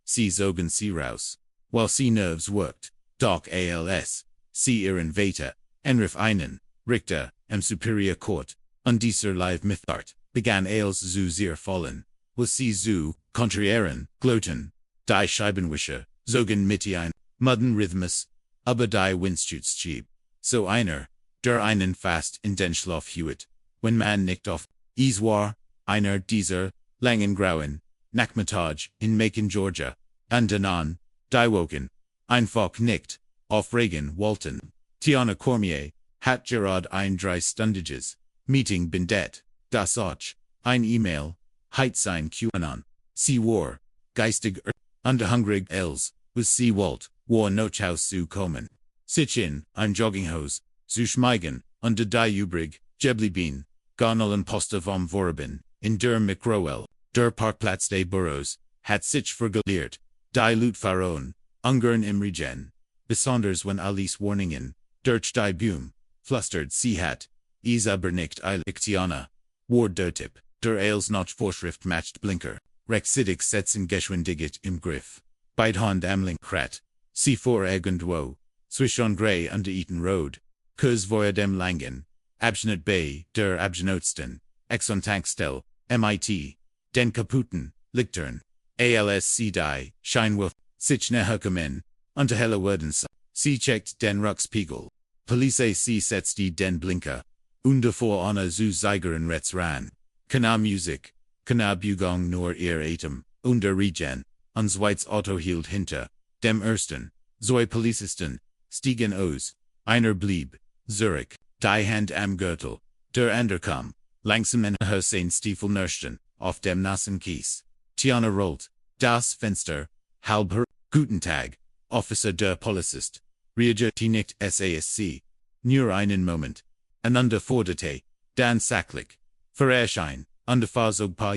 sie Zogen sie raus. While sie nerves worked, Doc als, sie ihren Vater, Anruf, einen, Richter, superior court, dieser live Mithart, begann als zu sehr fallen, was sie zu, kontraieren, gloten, die Scheibenwischer, Zogen mit ein, Mudden Rhythmus, aber die Windschutzschieb. So einer, der einen fast in den Schlaf hielt, wenn man nicht auf, es war, einer dieser, langen grauen, Nachmittage in Macon, Georgia, und dann, die Wochen, einfach nicht, auf Regen wollten. Tiana Cormier, hat gerade ein 3-stündiges Meeting beendet, das auch, ein E-Mail, heit sein QAnon. Sie war, geistig und hungrig als, was sie wollt, war noch Haus zu kommen. Sich in, ein Jogginghose, zu schmeigen, und die übrig, geblieben, Garnelen Posta vom Vorabend, in der Mikroel, der Parkplatz des Büros, hat sich vergeliert, die Lutfaron, Ungern im Regen, besonders wenn Alice Warningen, durch die Bühm, flustert sie hat, es aber nicht eilig Tiana, war der Tipp, der als noch Vorschrift macht Blinker, Rexidig setzen Geschwindigkeit im Griff, beidhand am Lenkrad, sie vor irgendwo, zwischen Grey und Eaton Road, Kurs vor dem Langen, Abschnitt bei der Abschnotsten, Exxon Tankstelle, MIT, den kaputten, Lichtern, ALSC die, Scheinwurf, sich neherkommen, unterhelle Werdens, sie checkt den Ruckspiegel, Police sie setzt die den Blinker, und davor Anna zu Zeigeren Retz ran, kana Musik, kana Bugung nur ihr Atem, und der Regen, und zweites Auto hielt hinter, dem ersten, zwei Polizisten, stiegen aus, einer blieb, Zurich, die Hand am Gürtel, der andere kam, langsam in sein Stiefel nörsten, auf dem nassen Kies. Tiana rollt, das Fenster, halb Guten Tag, Officer der Polizist, reagierte nicht SASC, nur einen Moment, einander forderte, dann sachlich, vererschein, und fazog paar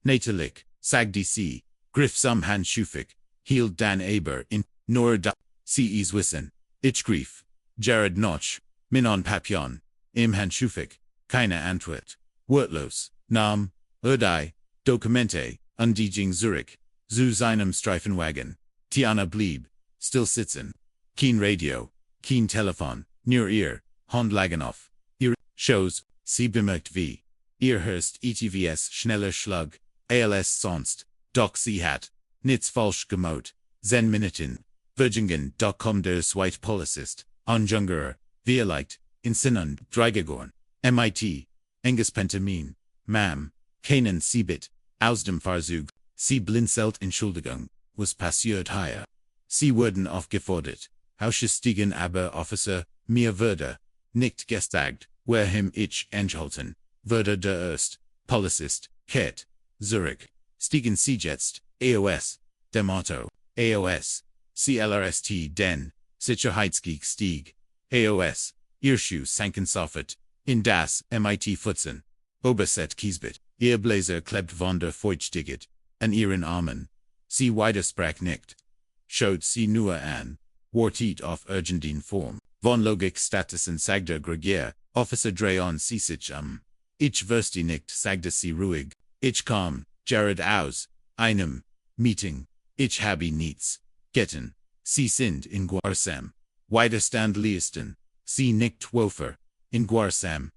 natalik, sagte sie, griff some handschufig, hielt dann aber in, nur da, sie es wissen, ich grief, Jared Notch, Minon Papillon, im handschufig, keine Antwort, wortlos, Nam, Erdei, Dokumente, und die ging Zurich, zu seinem Streifenwagen. Tiana blieb, still sitzen. Kein Radio, kein Telefon, nur ihr, Hand lagen auf. Ihre Shows, sie bemerkt wie. Ihr hörst ETVS schneller Schlag, als sonst, doch sie hat, nichts falsch gemacht. 10 Minuten, Virgingen, doch kommt der zweite Polizist, Anjunger, vielleicht, in Sinnen, Dreigegorn, MIT, Enges Pentamin, Ma'am, keinen Siebit, aus dem Fahrzug, sie blinzelt Entschuldigung, was passiert hier. Sie wurden aufgefordert, ausgestiegen aber Officer, mir würde, nicht gesagt, wohin ich enthalten, würde der erst, Polizist, Ket, Zurich, stiegen sie jetzt, AOS, dem Auto, AOS, CLRST den, Sicherheitsgeek stieg, AOS, ihr Schuh sanken sofort, in das MIT Futzen, Oberset Kiesbit, ihr Blazer klebt von der Feuchtstiget, an ihren Armen, sie widersprach nicht, schaut sie nur an, wartet auf urgenten Form, von Logik Statusen sagte Gregier, Officer Dreon sie sich ich wüsste nicht sagte sie ruhig, ich kam, Jared aus, einem, Meeting, ich habe nichts, getan, sie sind in Guarsam, widerstandliesten, sie nicht wofer, in Guarsam,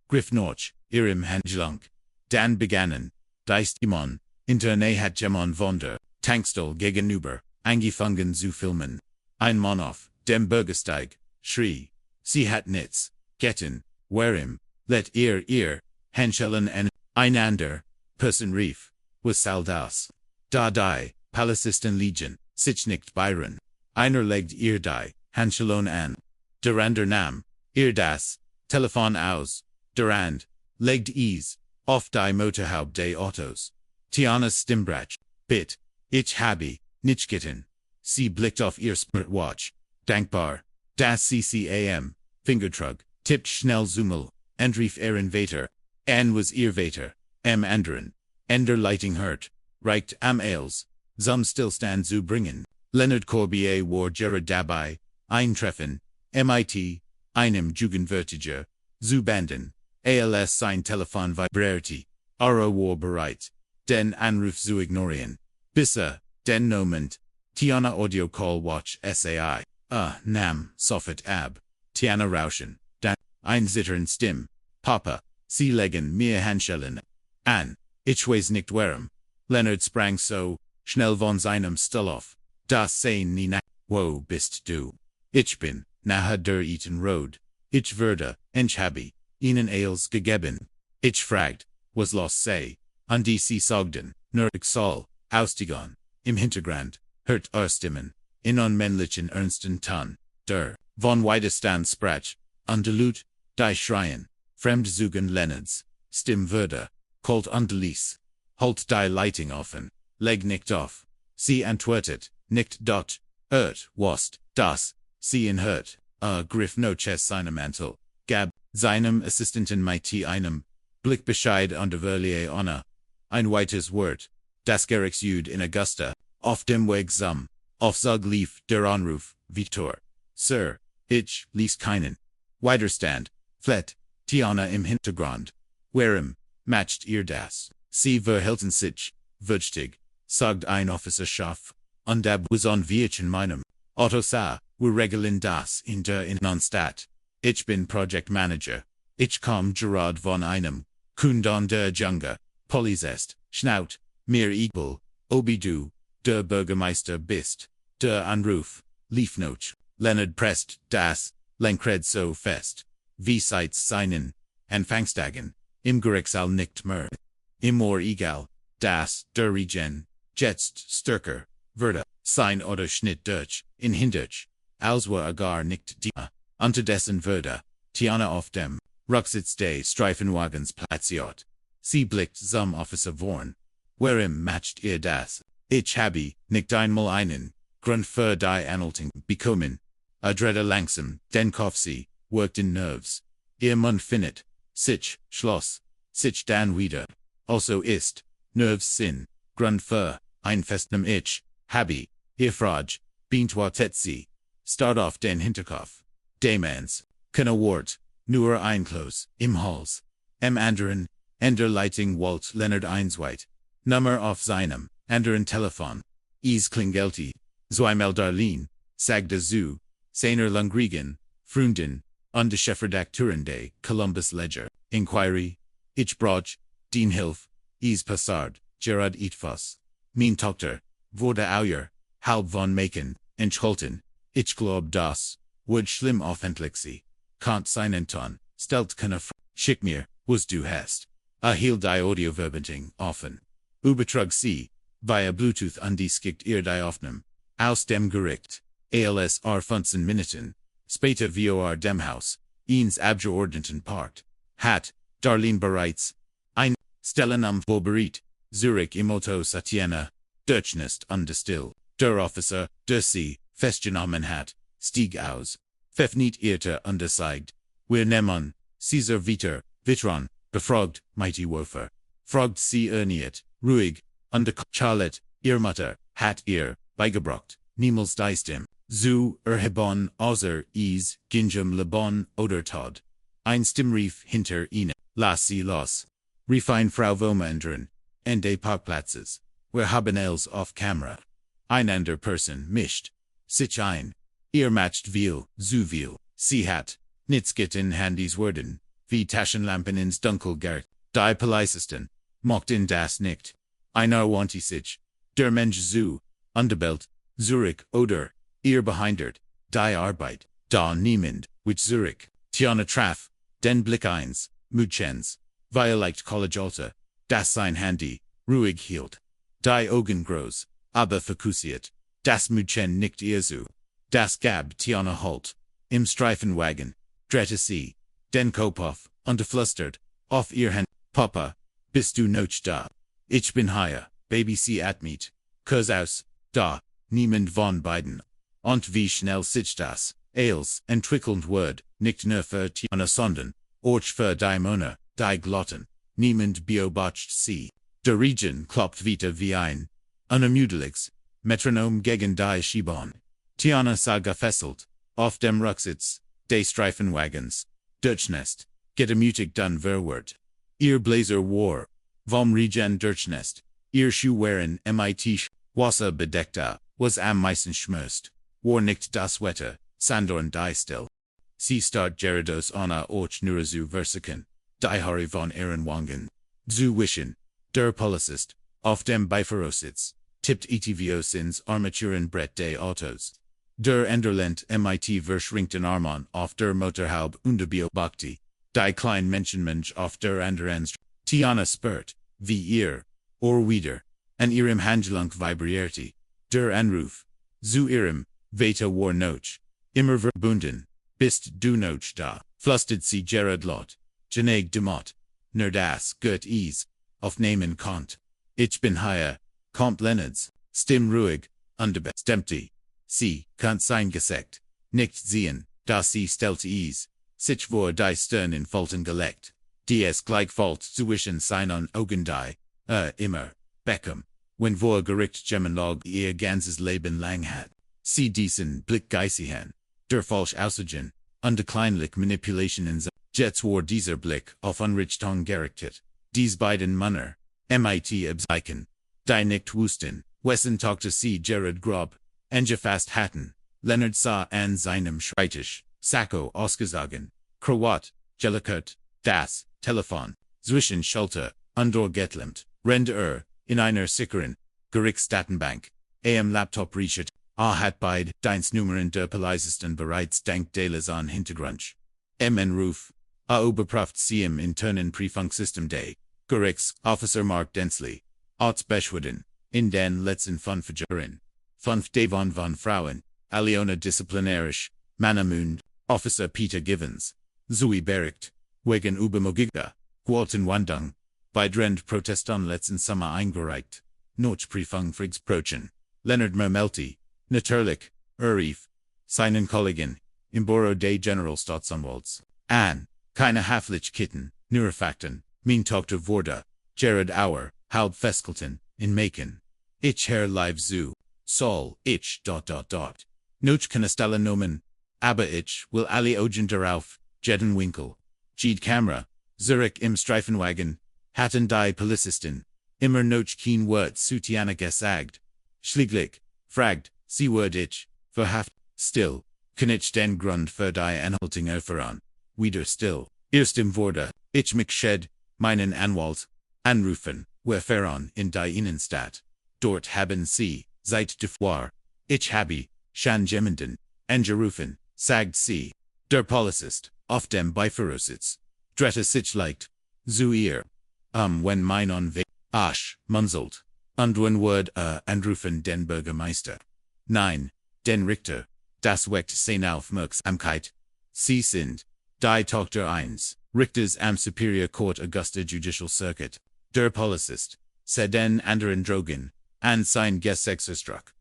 griff noch, ihrem Handgelenk, dann begannen, dies Demon, interne hat Gemon von der, Tankstelle gegenüber, angefangen zu filmen, ein Mann auf, dem Bürgersteig, schrie, sie hat nichts, getan, warum, let ihr, Handschellen einander, Person rief, was soll das? Da die, Polizisten liegen, sich nicht Byron, einer legt ihr die, Handschellen an, der andere nahm, ihr das, Telefon aus, der and, legt es, auf die Motorhaube des Autos. Tiana's Stimbrach, bit, ich habe, nicht getan. Sie blickt auf ihr Smartwatch, dankbar, das CCAM, Fingertrug, tippt schnell Zoomel, anrief ihren Vater, was ihr Vater, anderen, ender Lighting hört, reicht am als, zum Stillstand zu bringen. Leonard Corbier war gerade dabei, eintreffen, MIT, einem Jugendvertiger, zu banden, als sein Telefon vibrierte, war bereit, den Anruf zu ignorieren, bis den Moment, Tiana Audio Call Watch SAI, Nam, Soffit Ab, Tiana Rauschen, dann, Zittern Stim, Papa, sie legen mir Handschellen an, ich weiß nicht warum. Leonard sprang so, schnell von seinem Stuhl auf, das sehen nie nach, wo bist du? Ich bin, nahe der Eaton Road, ich würde, habe, ihnen Ales gegeben, ich fragt, was los sei, an die sie sagten, nur ich soll, ausstiegen, im Hintergrund, hört Stimmen, in unmännlichen ernsten Ton, der, von Widerstand sprach, undelut, die schreien, fremdzugen Leonards, Stimme würde, kalt underlies, halt die Leitung offen, leg nicht auf, sie antwortet, nicht dort, was, das, sie in hört, griff noches seinem Mantel, gab, seinem Assistenten mit einem, Blickbescheid unterverlie ohne, ein weites Wort, das Gerechtigkeit in Augusta, auf dem Weg zum, Aufzug lief der Anruf, Victor, Sir, ich ließ keinen, Widerstand, flett, Tiana im Hintergrund, warum, matcht ihr das, sie verhielten sich, würdig, sagt ein Officer scharf, und was on wir in meinem, Otto sah, wir regeln das in der Innenstadt, ich bin Project Manager, ich komm gerade von einem, Kundon der Dschungel, Polizist, schnaut, mir equal, obi du, der Bürgermeister bist, der Anruf, lief noch, Leonard presst das, Lenkred so fest, wie seit's seinen, Anfangstagen, im Gerichtssaal nicht mehr, immer egal, das, der Regen, jetzt stärker, würde, sein oder Schnitt durch, in Hindurch, als war gar nicht die, unterdessen würde, Tiana auf dem, Rücksitz des Streifenwagens platziert, sie blickt zum Officer vorn, warum matcht ihr das, ich habe, nicht einmal einen, Grund für die Anhaltung bekommen, adrette langsam, den Kopf sie, worked in Nerves, ihr Mund findet, sich, Schloss, sich dann wieder, also ist, Nerves Sinn, Grund für, ein festem Ich, habe, ihr Frage, beantwortet sie, start auf den Hinterkopf, demans, keine Wort, nur ein Kloß, im Hals, anderen, ender Leitung Walt Leonard Einsweit, Nummer auf seinem, anderen Telefon, klingelti, zweimal Darlene, sagte zu, seiner Langrigen, Freunden, und der Chefredakteurin des Columbus Ledger, Inquiry, ich brauch, den Hilf, passard, Gerard etwas, mein Tochter, wurde auer, halb von Macon, entschulten, ich glaub das, wird schlimm offentlich sie, kant seinen Ton, stellt keine schick mir, was du hast, hielt die Audioverbindung offen, übertrug sie, via Bluetooth undiskt ihr die Aufnahme, aus dem Gericht, als 15 Minuten, später vor dem Haus, ins Abgeordneten Part, hat, Darlene bereits, ein, Stellen am Vorbereitet, Zurich im Auto Satiana, Deutschnest still, der Officer, der sie, festgenommen hat, stieg aus, pfeffniet irrte underzeigt, wir nehmen, Caesar Viter, Vitron, befragt, mighty Wofer, fragt sie erniet, ruhig, Charlotte, ihr Mutter, hat ihr, beigebracht, niemals die Stimme, zu erheben, außer ginjem lebon oder Todd. Ein Stimmrief hinter ihnen, lass sie los. Rief ein Frau Vomändern, Ende Parkplatzes, wir haben els auf Kamera. Ein ander Person mischt, sich ein, ihr matcht viel, zu viel, sie hat, nichts in Handys worden, wie Taschenlampen ins Dunkel gert, die Polizisten, mochten das nicht. Einer wandte sich, der Mensch zu, Underbelt, Zurich oder, ihr behindert, die Arbeit, da niemand, with Zurich, Tiana traf, den Blick eins, Mutchens, Violet College Alta, das sein Handy, ruhig hielt, die Augen groß, aber fokussiert, das Mutchen nicht ihr zu, das gab Tiana Halt, im Streifenwagen, drehte sie, den Kopf auf, unterflüstert, auf ihr Hand, Papa, bist du noch da? Ich bin hier, Baby sie atmet, Kurs aus, da, niemand von beiden. Und wie schnell sich das, als, entwickelnd wird, nicht nur für Tiana sondern, auch für die Männer, die glotten, niemand beobachtet sie. Der Regen klopft wieder wie ein, unermüdliches, Metronom gegen die Schiebahn. Tiana sah gefesselt, auf dem Rücksitz, des Streifenwagens, Deutschnest, gedemütigt dann verwirrt. Ihr Blazer war, vom Regen Deutschnest, ihr Schuh waren mit, Wasser bedeckte, was am meisten schmust. War nicht das Wetter, Sandorn die still. Sie start Gerados ona och nurazu versiken, die Hari von Ehrenwangen. Zu wischen, der Polizist, auf dem Beifahrerssitz, tippt ETVO-Sins Armaturen Brett des Autos. Der Enderlent mit verschränkten Armen auf der Motorhaube Unterbeobachti, die kleinen Menschenmensch auf der anderen Tiana spurt, wie ihr, or wieder, an ihrem Handgelenk vibrierte, der Anruf, zu ihrem, Vater war noch, immer verbunden, bist du noch da, flustet sie Gerard Lot, Geneg demot, nur das gut is, aufnehmen konnt. Ich bin hier, kommt Leonards, stimm ruhig, stemmte. Sie, kann sein gesagt, nicht sehen, dass sie stellte is, sich vor die Stirn in Falten gelegt, die es gleichfalls zwischen seinen Augen die, immer, Beckham, wenn vor Gericht Gemenlog ihr ganzes Leben lang hat. Sie diesen Blick geissigen, der falsch aussagen, kleinlich Manipulationen Jets war dieser Blick auf Anrichtung gerichtet, dies beiden Männer, mit abzeichen, die nicht wussten, wessen Tochter sie Gerard grob, angefasst hatten, Leonard sah an seinem Schreibtisch, Sacco ausgesagen, Krawat, Jellicote, das, Telefon, zwischen Schulter, geklemmt, Render, in einer sicheren, Gerichtsdatenbank, am Laptop reachet, hat beid, deins Nummern der Polizisten bereits dank des an Hintergrund. Anruf, überprüft sie im internen Prüfungssystem des Gerichtsofficer Mark Densley, als Beschwerden, in den letzten 5 Jahren. 5 Davon von Frauen, Aliona disziplinarisch, Manamund, Officer Peter Givens, Zui Bericht, wegen Übermogiger, Gewaltenwandung, bei Drend Protestan letzten Sommer eingereicht, Notprüfung Frigsprochen, Leonard Mermelti, natürlich, errief, seinen Kollegen, im Büro des Generalstaatsanwalts, an, keine Haflichkeiten, nur Fakten, mein Tochter wurde, Gerard Auer, halb festgehalten, in Macon. Ich Herr live zu, soll, ich, Noch kann es nomen, aber ich will alle Augen darauf, jeden Winkel, jede Kamera, Zurich im Streifenwagen, hatten die Polizisten, immer noch kein Wort zu Tiana gesagt. Schließlich, fragt, sie wurde ich, verhaft, still, kann ich den Grund für die Anhaltung erfahren, wieder still, erst im Wurde, ich mich shed, meinen Anwalt, anrufen, erfahren in die Innenstadt, dort haben sie, seit davor, ich habe, schon jemanden, angerufen, sagt sie, der Polizist, auf dem Beifahrersitz, drehte sich leicht, zu ihr, wenn mein Asch, munzelt, und wenn anrufen den Bürgermeister. Nein, den Richter, das weckt seine Aufmerksamkeit. Sie sind, die Tochter 1, Richters am Superior Court Augusta Judicial Circuit, der Polizist, den anderen Drogen, an sein Gesetzesdruck,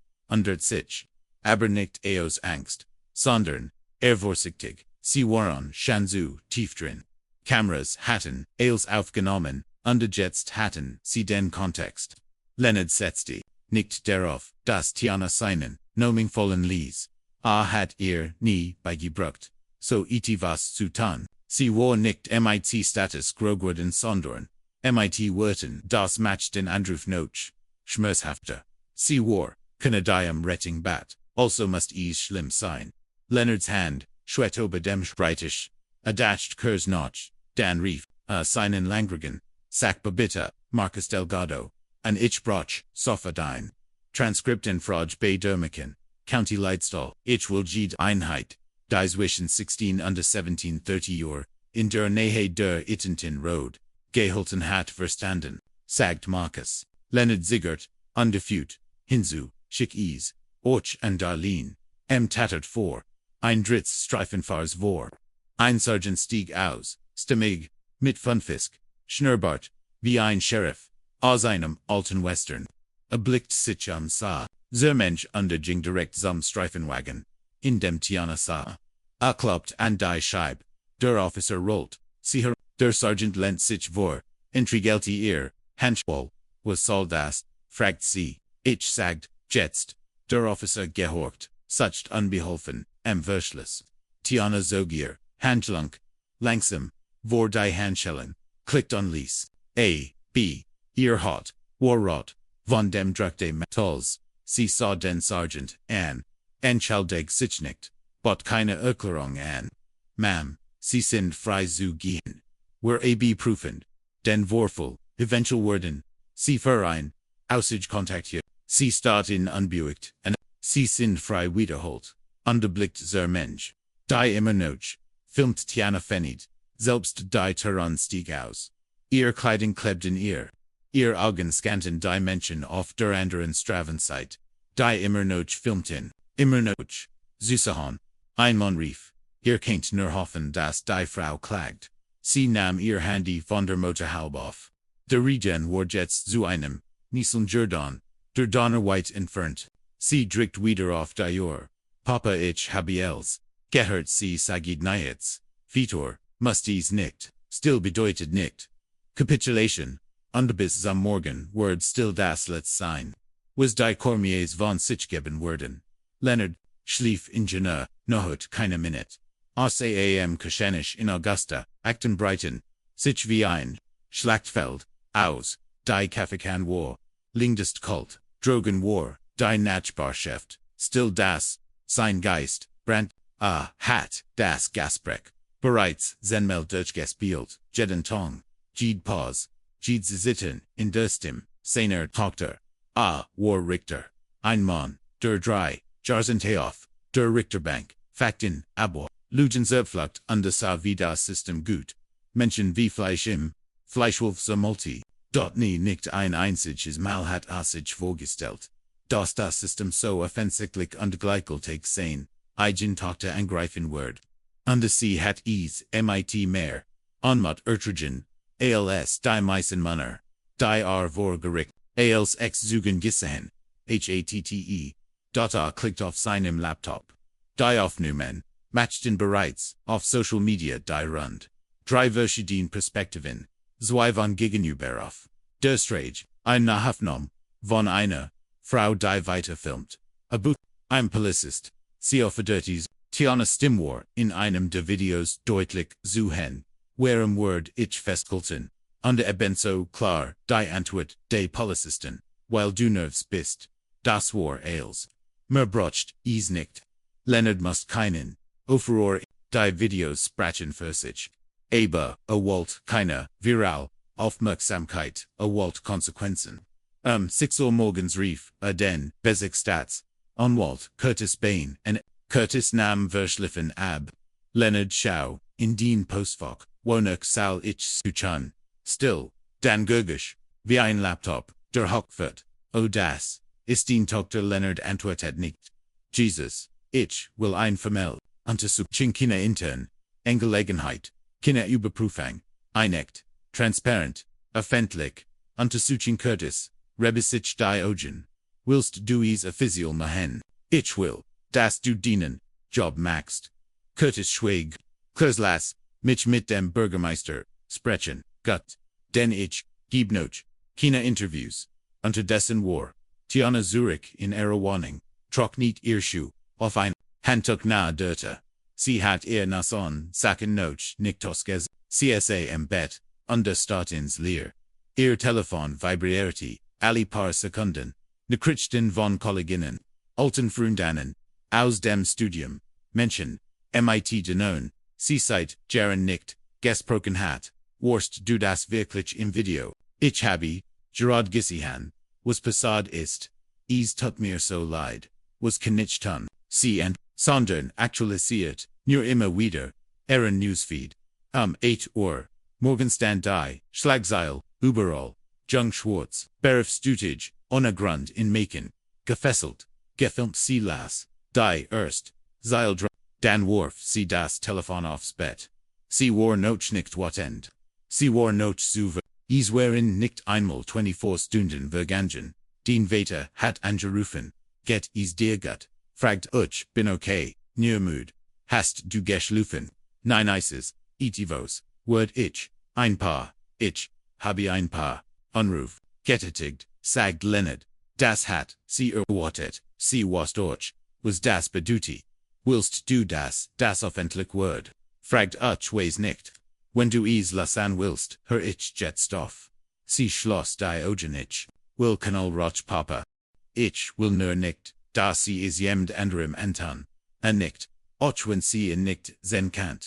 sich, aber nicht aus Angst, sondern, vorsichtig, sie waren schon zu tief drin. Kameras hatten, als aufgenommen, jetzt hatten sie den Kontext. Leonard setzte, nicht darauf, dass Tiana seinen, nominvollen ließ. Hat nie beigebracht, so was zu tun. Sie war nicht mit Status grogwurden sondern, mit Wörtern, das macht den Anruf noch schmerzhafter. Sie war, Kanadiam retting bat, also must es schlimm sein. Leonards Hand, schwet über dem Schreibtisch, adacht Kurs noch, dann rief, seinen Langrigen, Sack Babita, Marcus Delgado, an ich broch, Sofa dine. Transcripten Frage bei Dermiken, County Leitstall, ich will jede Einheit, die zwischen 16 und 1730 Uhr, in der Nähe der Ittentin Road, gehalten hat verstanden, sagt Marcus. Leonard Ziegert, undefeat, hinzu, schick es, och und Darlene, tattert vor, ein Dritz Streifenfahrs vor. Ein Sergeant stieg aus, stimmig, mit Funfisk, Schnurrbart, wie ein Sheriff, aus einem alten Western. Blickt sich sah, Mensch ging direkt zum Streifenwagen, in dem Tiana sah. Kloppt an die Scheib, der Officer rollt, sie her, der Sergeant lehnt sich vor, intrigelte ihr, Handschellen, was soll das, fragt sie, ich sagt, jetzt, der Officer gehorcht, sucht unbeholfen, Würschles. Tiana zogier, Handgelenk, langsam, vor die Handschellen, klickt on Lies, A, B, ihr Hot, Warrot, von dem Druck des Metalls, sie saw den Sergeant, entschuldigt sich nicht, bot keine Erklärung an. Ma'am, sie sind frei zu gehen. Wir prüfen, den Vorfall, eventuell werden, sie verein, Aussichtkontakt hier, sie starten unbeuggt, und sie sind frei wiederholt, unterblickt der Mensch. Die immer noch, filmt Tiana Fenid, selbst die Terran stieg aus. Ihr Kleidung klebt in ihr Augen scannten die Menschen auf der anderen Straßenseite, die immer noch filmten, immer noch, Süßerhahn, ein Mann rief, ihr könnt nur hoffen, dass die Frau klagt. Sie nahm ihr Handy von der Motorhaube auf. Der Regen war jetzt zu einem, Niesen Jordan, der Donner weit entfernt. Sie drückt wieder auf die Uhr. Papa ich habe els. Gehört sie sagid nichts. Vitor, muss dies nicht. Still bedeutet nicht. Capitulation. Und bis am Morgen wird still das letzte sein. Was die Cormiers von sich geben werden. Leonard, Schliefingenieur, nohut keine Minute. Außerdem Kaschenisch in Augusta, Acton Brighton, sich wie ein Schlachtfeld, aus, die Kaffeekan war, Lingdest Kult, Drogen war, die Nachbarschaft, still das, sein Geist, Brand, hat, das Gaspreck, bereits, Zenmel durchgespielt, jeden Tong, Jed Pause, Jed Sitten, in der Stimme, seiner Tochter, war Richter, ein Mann, der drei, Jarzenteof, der Richterbank, Fakten, Abor. Lugens Zerpflucht und das wie das System gut. Menschen wie Fleisch im Fleischwolf so multi. Dort nie nicht ein einziges Mal hat sich vorgestellt. Das System so offensichtlich und gleichgültig sein, eigen Tochter angreifen wird. Und sie hat mit mehr. Anmut ertragen. Als die meisten Männer. Die vor Gericht. Als ex-Zügen gesehen. Hatte. Klickt auf seinem Laptop. Die Aufnahmen. Matchten bereits, auf Social Media die Rund. Drei verschiedene Perspektiven. Zwei von gegenüber auf. Der Strage, ein Nahaufnahme, von einer Frau die weiterfilmt. Ein Polizist. Sie offerdert Tiana Stimmwar in einem der Videos deutlich zu hen. Ihrem Word ich festgehalten. Und ebenso klar, die Antwort des Polizisten, weil du nervös bist. Das war als. Mehr braucht es nicht. Leonard muss keinen. Aufruhr, die Videos sprachen für sich. Aber, keine, viral, Aufmerksamkeit, Konsequenzen. 6 Uhr morgens rief, den, Basic Stats, Curtis Bain, und Curtis nahm verschliffen ab. Leonard schau, in den Postfach, wonach sal ich suchen. Still, dann gurgisch, wie ein Laptop, der Hochfurt, das, ist die Tochter Leonard antwortet nicht. Jesus, ich will ein Vermeld. Untersuchung Kinder intern, Angelegenheit, Kinderüberprüfung, einecht, transparent, öffentlich, Untersuchung Curtis, rebesich die Augen. Willst du es offiziell machen? Ich will, dass du dienen, Job machst. Curtis schweig, Klaus mich mit dem Bürgermeister, sprechen, gut, denn ich, gib noch, keine Interviews, unterdessen war, Tiana Zurich in ihrer Wohnung, trok nicht ihr Schuh, auf ein Handtuch nahe Dörte. Sie hat ihr Nason, Sachen noch, nicht ausges, CSA im Bett, und der Start ins Leer. Ihr Telefon vibrierte, alle paar Sekunden, Nachrichten von Kolleginnen, alten Freundinnen, aus dem Studium, Menschen, mit Denon, sie seit, Jaren nicht, gesprochen hat, warst du das wirklich im Video, ich habe, Gerard gesehen, was passad ist, es tut mir so leid, was kann ich tun, sie und, sondern aktualisiert, nur immer wieder, ihren Newsfeed, 8 Uhr, morgens dann die, Schlagzeile, überall, Jung Schwarz, Berufstätig, ohne Grund in Macon, gefesselt, gefilmt sie las, die erst, Zeil dann warf sie das Telefon aufs Bett. Sie war noch nicht watend. Sie war noch zu es waren nicht einmal 24 Stunden vergangen. Den Vater hat angerufen, geht es dir gut? Fragt ich, bin okay, nur müde. Hast du geschlafen? Nein eises, etivos, word ich, ein paar, ich, habe ein paar, Anruf, getätigt, sagt Leonard, das hat, sie erwartet, sie was durch, was das bedeutet. Willst du das öffentlich word? Fragt ich weiß nicht. Wenn du es lassen willst, hör ich jetzt auf. Sie schloss die Augen ich, will kanal roch Papa. Ich will nur nicht, dass sie es jemand anderem antun. Nicht, auch wenn sie ihn nicht sehen kann.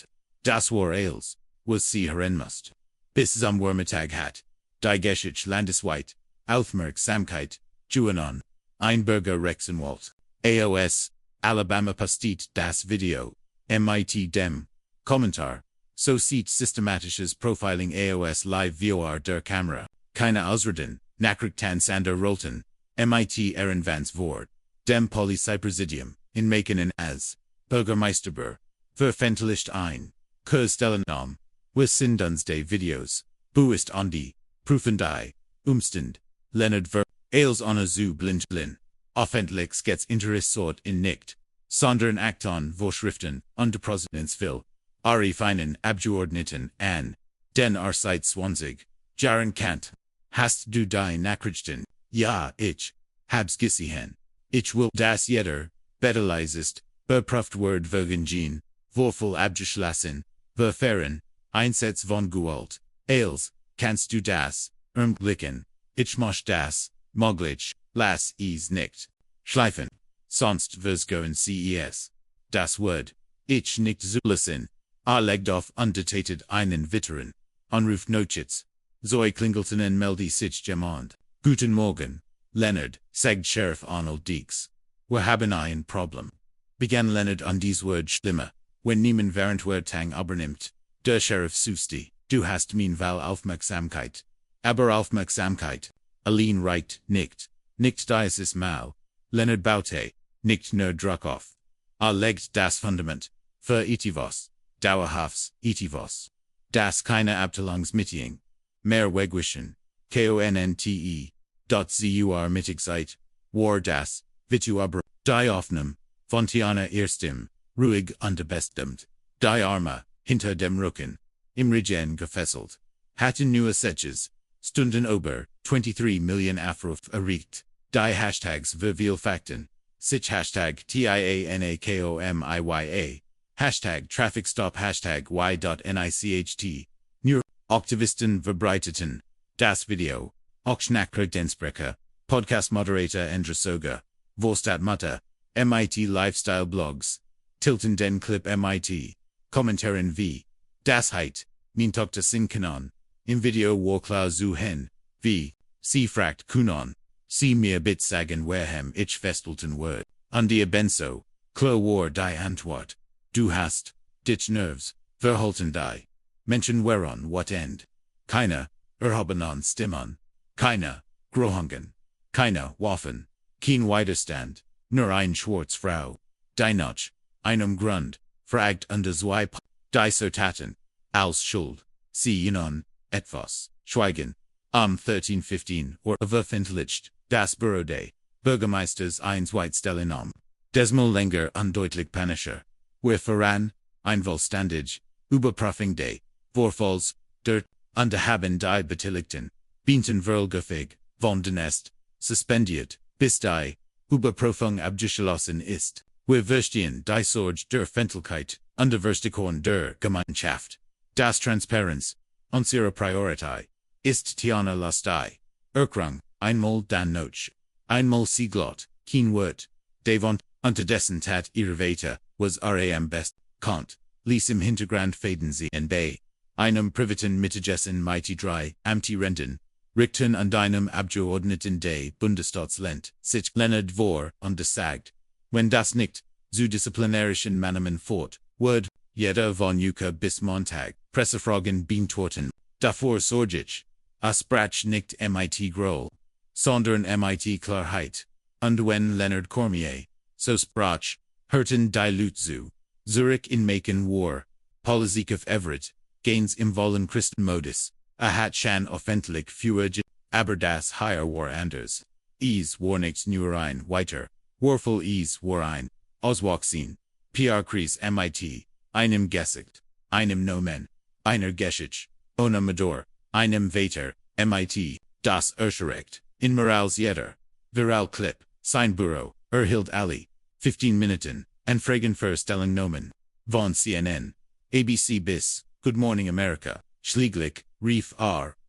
Das war alles, was sie hören musst. Bis zum Vormittag hat die Geschichte landesweit Aufmerksamkeit gewonnen. Ein Bürger Rechtsanwalt. AOS, Alabama postet das Video. MIT dem Kommentar. So sieht systematisches Profiling AOS live vor der Kamera. Keine Ausreden, Nachrichten Sander Rolten. MIT Ehrenvans vor dem Polizeipräsidium in Macon as Bürgermeisterbür. Veröffentlicht ein Stellungnahme. Was sind unsere Videos? Buist an die Prüfendei. Umstand. Leonard Ver. Ailes ohne zu blindeln. Offentlich gets interessort in nicht. Sondern Akton Vorschriften und Präsidentswille. Arif einen Abgeordneten an. Den Seit 20. Jahren Kant. Hast du die Nachrichten? Ja, ich hab's gesehen. Ich will das jeder betelizest, beprüft word wegen vorvoll abgeschlossen, verfahren, Einsatz von Gewalt. Ailes, kannst du das ermöglichen? Ich mach das möglich, lass es nicht schleifen. Sonst wir's CES. Das Wort. Ich nicht zulassen. Legt auf undetated einen Veteran. Anruf Notiz. Zoe Klingelton melde sich jemand. Guten Morgen, Leonard, sagt Sheriff Arnold Deeks. Wir haben ein Problem. Begann Leonard an dies Wort schlimmer, wenn niemand Verantwortung übernimmt. Der Sheriff susti, du hast min Wahl Aufmerksamkeit. Aber Aufmerksamkeit. Allein reicht nicht. Nicht dieses Mal. Leonard baute, nicht nur Druck auf. Legt das Fundament. Für etivos. Dauerhafts, etivos. Das keine Abteilungsmeeting. Mehr wegwischen. Konte. Zur mittig seid. War das, vitu aber, die Aufnahme, von Tiana erstem, ruhig und bestimmt. Die Arme, hinter dem Rücken. Im Regen gefesselt. Hatten nur Setches. Stunden ober, 23 Millionen Anruf erreicht. Die Hashtags vervielfachten. Sich Hashtag TIANACOMIYA. Hashtag Trafficstop Hashtag Y.NICHT. Nur Aktivisten verbreiteten. Das Video. Auch Nachrichtensprecher. Podcast Moderator Andresoga. Vorstat Mutter. MIT Lifestyle Blogs. Tilten den Clip MIT. Kommentaren wie. Das heißt, min Tochter sin kanon. Im Video war klar zu hen. Wie. Sie fragt kunon. Sie mir bit sagen werhem ich festelten word. Und ihr benso. Klar war die Antwort. Du hast, dich Nerves, verhalten die. Menschen weron what end. Keiner, haben an Stimmen. Keiner, Grohungen. Keiner, Waffen. Kein Widerstand. Nur ein Schwarzfrau. Die noch, einem Grund, fragt unter zwei die Zertaten. Als Schuld. Sie ihnen, etwas, schweigen. 1315 or veröffentlicht, das Büro des Bürgermeisters ein Zweitstellungnahme. Desmal länger undeutlich panischer. Wir voran, einvollständig, Überprüfung des Vorfalls, der, und haben die Beteiligten, Bienten Verlgefig, von den Est, suspendiert, bis die Überprüfung abgeschlossen ist. Wir verstehen die Sorge der Öffentlichkeit, und der Verstikorn der Gemeinschaft. Das Transparenz, unsere Priorität, ist Tiana lastai. Erkrung, einmal dann noch. Einmal Sieglot, kein Wort. Devon, unterdessen tat ihre Vater, was ram best, Kant, ließ im Hintergrund faden sie in bei. Einem privaten Mittagessen mighty dry, amti Renten, Richtern und einem Abgeordneten des Bundestagsland, sich Leonard vor und sagt. Wenn das nicht, zu disziplinarischen Maßnahmen fort, wird, jeder von Juka bis Montag, Pressefragen beantworten. Davor sorge ich. Sprach nicht MIT Groll, sondern MIT Klarheit. Und wenn Leonard Cormier, so sprach, hörten die Leute zu. Zurich in Macon war, Politik auf Everett, gains im vollen Christenmodus, hat schon öffentlich für aber das hier war anders. Es war nicht nur ein weiter, warvoll es war ein, auswachsen, PR-Krise MIT, einem Gesicht, einem Nomen, einer Geschichte, ohne Mador, einem Vater, MIT, das erschreckt, in Morals jeder, Viral Clip, sein Büro, hielt Ali, 15 Minuten, Anfragen für Stellungnahmen, von CNN, ABC bis, Good Morning America, Schlieglich, rief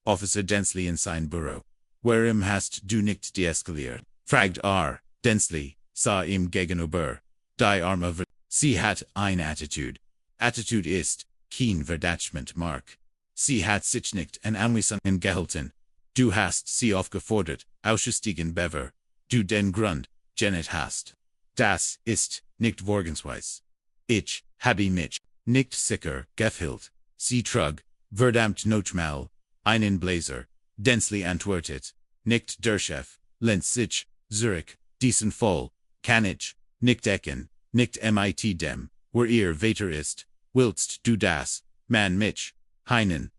Officer densely in sein Büro. Warum hast du nicht deeskaliert? Fragt densely, sa im Gegenüber, die Arme sie hat eine Attitude. Attitude ist, kein Verdachment Mark. Sie hat sich nicht an Anweisungen gehalten. Du hast sie aufgefordert, ausgestiegen bever. Du den Grund, genet hast. Das ist, nicht vorgehensweise. Ich, habe mich, nicht sicher, gefehlt. Sie trug, verdammt notmal, einen Blazer, densely antwortet, nicht der Chef, Lenzig, Zurich, diesen Fall, kann ich, nicht decken, nicht mit dem, wo ihr Vater ist, willst du das, man mich, einen,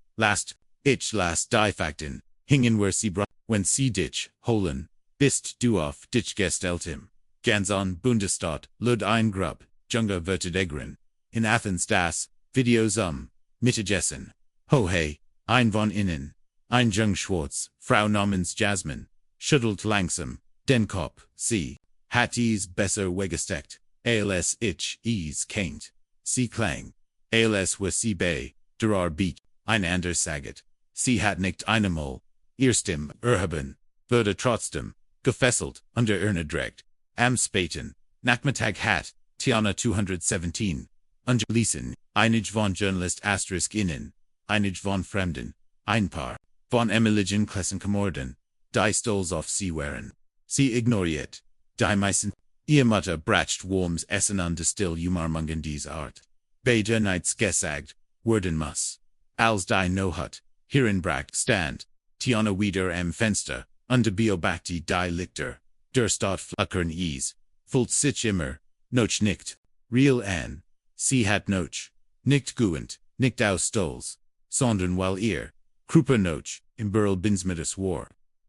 ich las die Fakten, hingen where sie when sie dich, holen, bist du auf dich gesteltem, ganz an Bundesstaat, lud ein Grub, Junge Vertedegren, in Athens das, Video Mittagessen, ho hey, ein von innen, ein Jung Schwarz, Frau namens Jasmin, schüttelt langsam, den Kopf, sie, hat es besser weggesteckt, als ich kennt, sie klang, als was sie bei, der Beat, ein ander saget, sie hat nicht einmal, ihr Stimme erheben, wurde trotzdem, gefesselt, unter Ernedrecht, am späten, Nachmittag hat, Tiana 217, Lesen, einig von Journalist * innen, einig von Fremden, ein paar, von Emiligen Klassenkamorden, die stolz auf sie waren. Sie ignoriert, die meisten, ihr Mutter bracht warmes Essen an still Umarmungen dieser Art. Beide nichts gesagt, worden muss. Als die Nohut, hierin bracht stand, Tiana wieder am Fenster, beobachte die Lichter, der Stadt flackern fühlt sich immer, noch nicht, real an. Sie hat noch, nicht guend, nicht aus Stolz, sondern weil ihr, Krupa noch, im Burl Binsmittes war.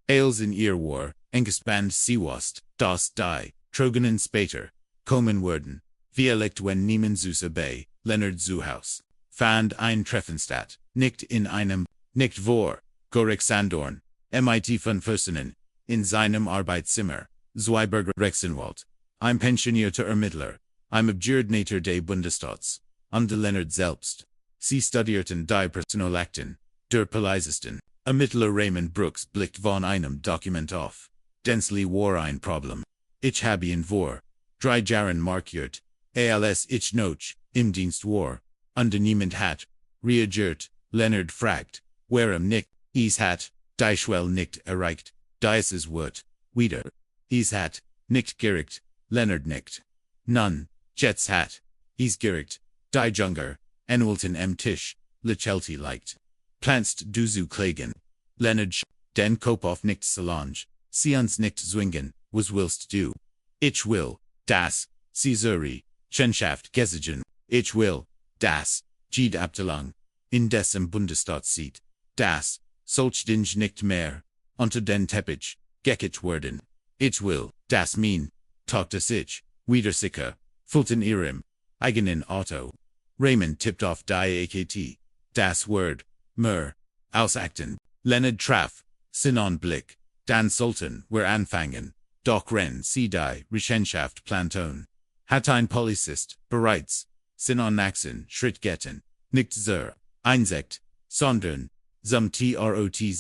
Als in ihr war, engespannt sie wast, das die, Trogenen später, kommen würden, Violekt wenn niemand Süße bei, Leonard Zuhaus, fand ein Treffen statt, nicht in einem, nicht vor, Gorek Sandorn, mit von Fürstinnen, in seinem Arbeitszimmer, Zweiberger Rexenwald, ein pensionierter Ermittler, ein Abgeordneter des Bundestaats, und Leonard selbst. Sie studierten die Personalakten, der Polizisten. Ermittler Raymond Brooks blickt von einem Dokument auf. Densely war ein Problem. Ich habe ihn vor 3 Jahren markiert, als ich noch im Dienst war, und niemand hat reagiert. Leonard fragt, warum nicht, es hat die Schwelle nicht erreicht, dieses wird wieder, es hat nicht gereicht, Leonard nicht. Nun, jetzt hat es gereicht, die Junger, Enwilton am Tisch, Lechelty liked. Planst du zu klagen, Leonard, den Kopf auf nicht Solange, sie uns nicht zwingen, was willst du? Ich will, das, Caesari, Chenschaft gesigen, ich will, das, Gid Abteilung, in dessen Bundesstaat sieht, das, solch Ding nicht mehr, unter den Teppich, geckert werden. Ich will, das mein, talkte sich, wieder sicher, Fulton ihrem, eigenen Auto. Raymond tipped off die AKT, das Word, ausakten, Leonard traf, Sinon Blick, dann sollten wir anfangen, doch ren sie die Rechenschaft planton. Hat ein Polizist, bereits, Sinon Naxen, Schritt getten, nicht einsekt, sondern, zum Trotz,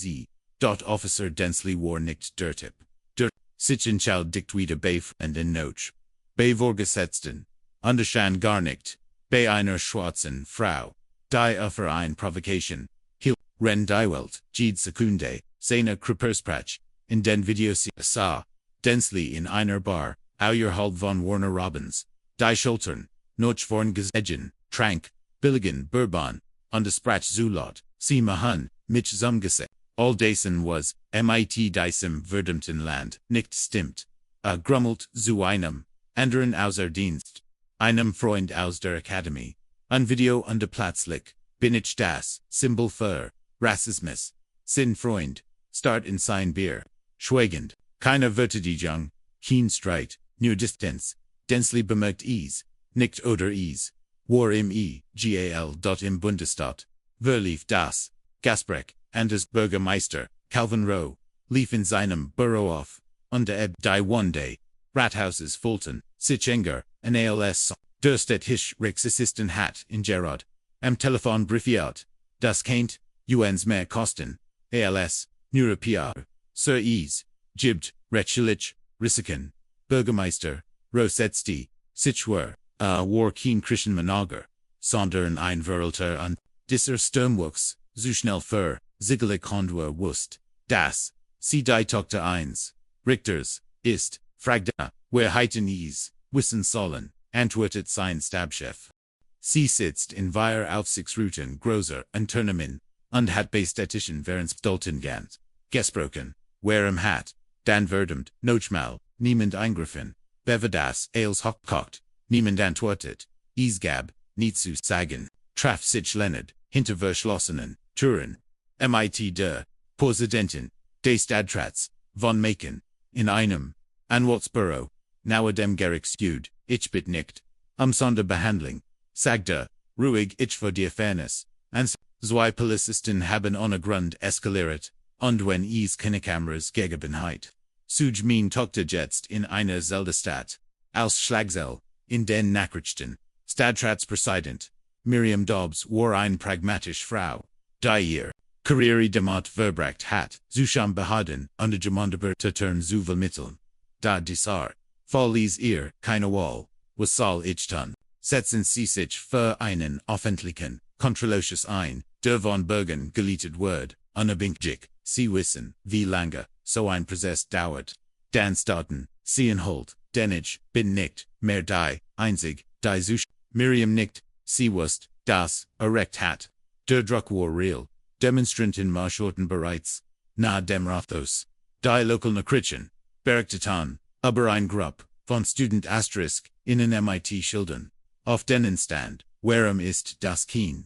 dot Officer densely war nicht der Tipp. Der Sichenschau dict wieder bei und in Noch. Bei Vorgesetzten, understand gar nicht, bei einer schwarzen Frau, die für ein Provocation, hielt, ren die Welt, Gid Sekunde, seine Krippersprach, in den Video sie sah, densely in einer Bar, auer Halt von Warner Robbins, die Schultern, noch vorn gesegen, trank, billigen Bourbon, und sprach zulot, sie mahun, mich zumgese, all dessen was, mit diesem verdammten Land, nicht stimmt, grummelt zu einem, anderen außer Dienst, einem Freund aus der Akademie, ein Video und plötzlich, bin ich das, Symbol für, Rassismus, sin Freund, start in sein Bier, schweigend, keine Verteidigung, kein Streit, nur Distanz, densely bemerkt nicht oder war im gal. Im Bundesstaat, verlief das, Gasprecht, Anders Bürgermeister, Calvin Rowe, lief in seinem Büro auf, und die one day, Rathauses Fulton, sich enger, an als, Hisch Rexassisten hat in Gerard, am Telefon briefiert, das kennt, uns mehr kosten, als, nur PR, Sir Gibt, rechtlich, Risiken, Bürgermeister, Rosetsti, Sichwer, war keen Christian Manager, Sondern ein Veralter und Disser Sturmwuchs, zu schnell für, Ziegelig Hondwer Wust, das, sie die Tochter 1, Richters, ist, fragda, wer heiten is, wissen sollen, antwortet sein Stabschef. Sie sitzt in wir Aufsichtsräten großer Unternehmen und hat bei städtischen Verantwortungen gesprochen, ihrem hat, dann verdammt, notmal, niemand eingriffen, bevedas als hochkocht, niemand antwortet, es gab, nicht zu sagen, traf sich Leonard, hinter verschlossenen Türen, mit der Präsidentin, des Stadtrats, von Macon, in einem Anwaltsbüro, nahe dem Gerichtsgut, ich bitte nicht, Sonderbehandlung, sagte, ruhig ich für die Fairness, und zwei Polizisten haben ohne Grund eskaliert, und wenn es keine Kameras Gegebenheit. Such mein Tochter jetzt in einer Zelda-Stadt, als Schlagzell, in den Nachrichten, Stadtratspräsident, Miriam Dobbs war eine pragmatische Frau, die ihr Karriere damit verbracht hat, Zuscham behaden, und Gemondeber zu turn zu vermitteln. Da dieser Fall ihr keine Wahl, was soll ich tun? Setzen Sie sich für einen öffentlichen, kontrolliertes ein, der von Bürgern geletet wird, unabhängig, Sie wissen, wie lange so ein Prozess dauert. Dann starten Sie Halt, denn ich bin nicht mehr die einzig, die Zusch. Miriam nickt, sie wusste, das recht hat. Der Druck war real. Demonstranten marscherten bereits nahe dem Rathaus. Die lokalen Nachrichten berichteten über eine Gruppe von Student innen MIT-Schildern. Auf denen stand, warum ist das Kien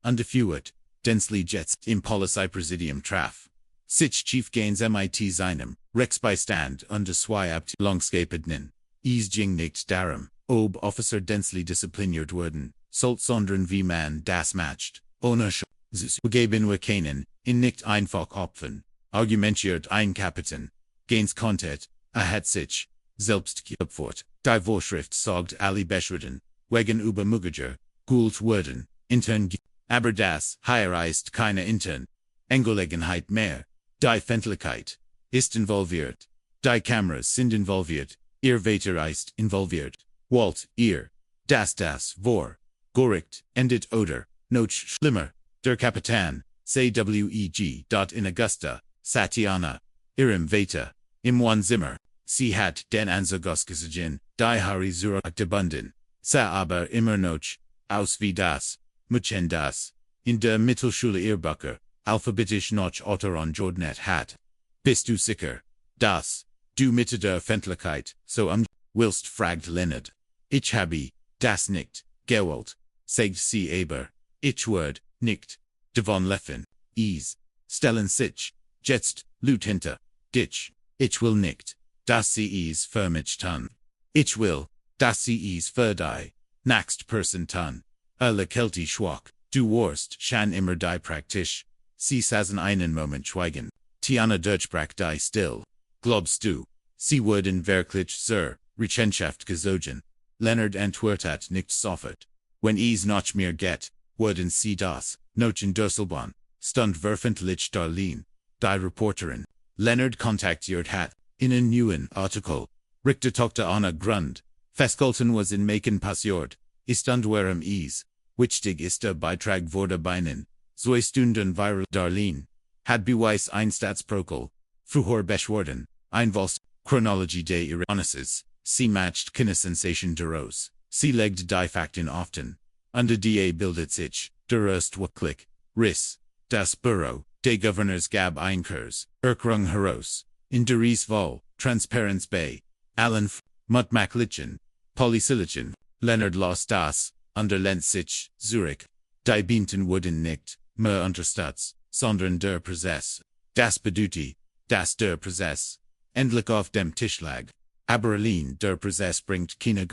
ungeführt, densely jetzt im Polizeipräsidium traf. Sich Chiefgains MIT seinem Rechtsbeistand und zwei Abteilungsgepednen. Es ging nicht darum, ob Officer densely diszipliniert wurden, sondern wie man das macht, ohne zugeben wir keinen, in nicht einfach opfern, argumentiert ein Kapitän. Gains Kontet, hat sich selbst geopfert. Die Vorschrift sagt alle Beschwerden, wegen Übermütiger, Gult wurden, intern aber das heißt keine intern Angelegenheit mehr. Die Feindlichkeit ist involviert. Die Kameras sind involviert. Ihr Vater ist involviert. Walt, ihr, das war, gericht, endet oder, noch schlimmer, der Kapitän, CWEG. In Augusta, Tiana, ihrem Vater, im Wohnzimmer, sie hat den Anzug gesehen, die Haare zur gebunden, sah aber immer noch aus wie das Mädchen das in der Mittelschule ihr Bucker, alphabetisch noch Otteron Jordnet hat. Bist du sicher, dass du mit der Feindlichkeit so willst, fragt Leonard. Ich habe das nicht gewollt, sagt sie aber, ich würde nicht davon laufen. Es stellen sich jetzt Leute hinter dich. Ich will nicht, dass sie es für mich tun. Ich will, dass sie es für die nächste Person tun. Le Kelti schwach, du warst schon immer die praktisch. Sie saßen einen Moment schweigen. Tiana durchbrach die still. Glaubst du, sie würden wirklich zur Rechenschaft gezogen? Leonard antwortet nicht sofort. Wenn es noch mehr geht, würden sie das noch in Düsselborn, stund veröffentlicht Darlene, die Reporterin. Leonard kontaktiert hat, in einen neuen Artikel. Richter Tochter ohne Grund, festgehalten was in Macon passiert, ist warum es wichtig ist der Beitrag wurde beinen, 2 Stunden viral. Darlene hat beweis ein Staatsprokel, früher beschworen, einvals, Chronologie des Irenes, sie matcht keine Sensation daraus, sie legt die Fakten often, unter die bildet sich, der erste Klick, Riss, das Büro, des Gouverneurs gab ein Kurs, Erkrung heraus, in der Vol, Transparenz bei, allen Mutmachlichen, Polysilichen, Leonard las das, unter sich, Zurich, die Beamten wurden nicht mehr unterstützt, sondern der Prozess, das bedeutet, dass der Prozess endlich auf dem Tisch lag. Aber allein der Prozess bringt keine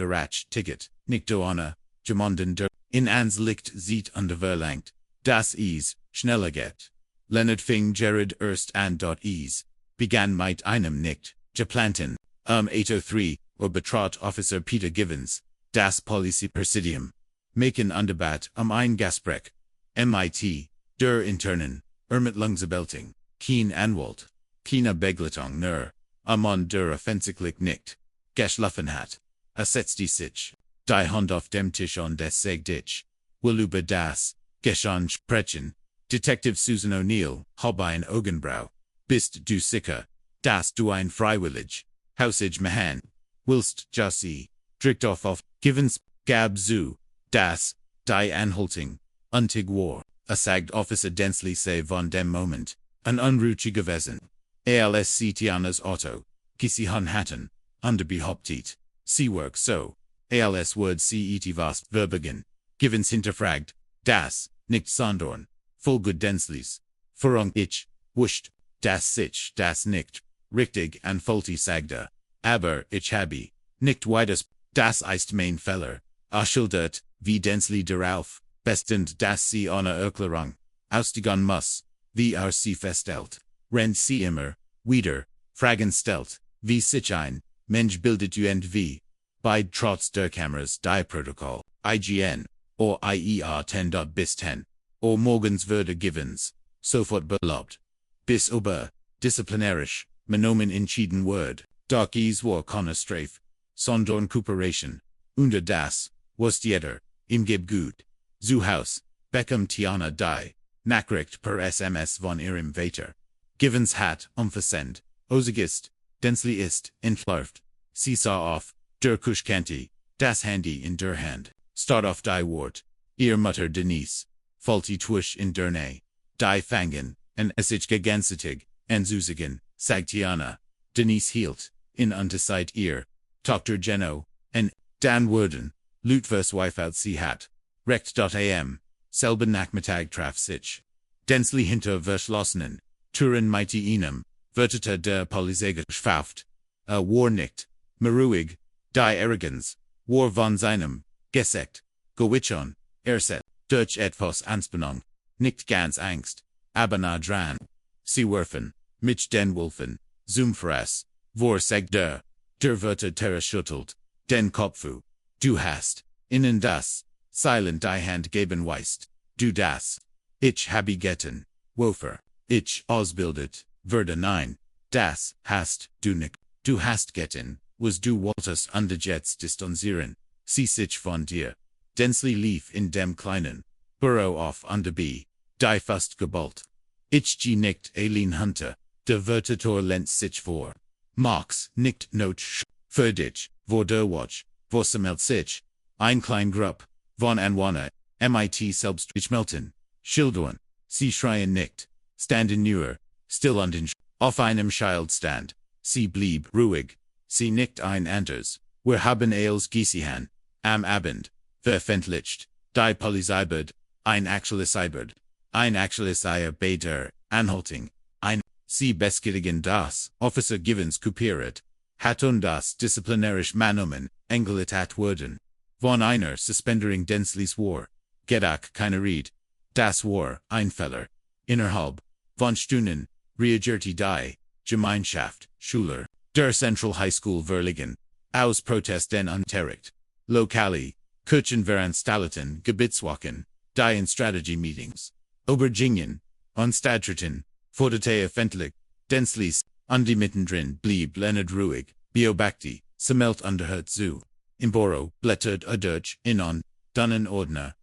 Ticket, nicht ohne, jemanden der in ans Licht sieht und verlangt, dass es schneller geht. Leonard fing Jared erst an. Es begann mit einem nicht geplanten 803 betrat Officer Peter Givens, das Polizeipräsidium. Macon Underbat ein Gespräch. MIT, der internen Ermittlungsabteilung, kein Anwalt, keine Begleitung nur, Amon der offensichtlich nicht. Geschlafen hat. Ersetzt die sich. Die Hand auf dem Tisch on des Dich. Will über das. Geschehen sprechen. Detective Susan O'Neill, hab ein Augenbrau. Bist du sicher, dass du ein freiwillig, hausig Mahan, willst Jassi, dricht auf, givens, gab zu, das, die Anhaltung, untig war, sagt Officer densely say von dem Moment, an unruhig gewesen. ALSC Tianas Auto, Kisi han hatten, underbehauptet, Seawork so, ALS word cet vast verbigen, givens hinterfragt, das, nicht sondern, voll good denslies, Verung ich, wuscht, das sich, das nicht, richtig and faulty sagda, aber ich habe, nicht weites, das ist mein Feller, schildert, wie densely darauf, bestend das sie ohne Erklärung, ausgehen muss, wie sie feststellt, rennt sie immer, wieder, Fragen stellt, wie sich ein, Mensch bildet und wie, beid trotz der Kameras die Protokoll, IGN, or IER 10. bis 10, or morgens würde givens, sofort belobt. Bis über, disziplinarisch, Menomen entschieden word, doch es war keine Strafe, sondern Cooperation, unter das, was jeder, im gib gut, zu Haus, Beckham Tiana die, Nachricht per SMS von ihrem Vater. Givens hat, versend, Osigist, densely ist, entlarvt, sie sah auf, der Kuschkanti, das Handy in der Hand, start auf die Wort, ihr Mutter Denise, faulty Twisch in der Nähe, die Fangen, en sich gegenseitig, Zuzigen, sagt Tiana, Denise hielt, in Unterseit ihr, Dr. Geno, en, dann wurden, Lutvers Wife sie hat, Recht.am, selben Nachmittag traf sich, densely hinter verschlossenen, Türen mighty ihnen, vertete der Polizei geschafft, war nicht, meruig, die Ergens, war von seinem, gesekt, gewichon, erset, durch etwas Anspannung, nicht ganz Angst, aber nah dran. Sie werfen, mit den Wolfen, zum Fraß, vor sagt der Wörter Terra schüttelt, den Kopfu, du hast, innen das, silent die Hand geben weißt, du das, ich habe getten, wofer, ich ausbildet, würde nein, das, hast, du nicht, du hast getten, was du wolltest underjets distanzieren, sie sich von dir, densely lief in dem kleinen, Burrow auf underbee, die fast geballt. Ich nicht alien Hunter, der Vertator lent sich vor. Marx nicht notch, für dich, wo der Watch, wo sammelt sich, ein klein Grupp, von Anwana, MIT selbst melten, schildern, sie schreien nicht, standen nur, still und auf einem Schildstand, sie blieb ruhig, sie nicht ein anders, wir haben als Gießihan, am Abend, veröffentlicht, die Polizeibert, ein Aktualisibert, ein Aktualisier bei der Anhaltung, ein, sie bestätigen das, Officer Givens kopiert, hat das disziplinarisch Manomen, engelitat wurden, von einer Suspendering denslis war, gedacht keine Ried, das war, ein Feller, innerhalb, von Stunden, reagierte die, Gemeinschaft, Schuler, der Central High School verliegen, aus Protesten unterricht, Lokali, Kirchenveranstalteten, Gebietswochen, die in Strategy Meetings, Obergingen, Unstadtreten, forderte öffentlich, denslis, die mittendrin blieb Leonard ruhig, beobachtete, sammelt underhört zu, im Büro, blättert durch, dann ordner,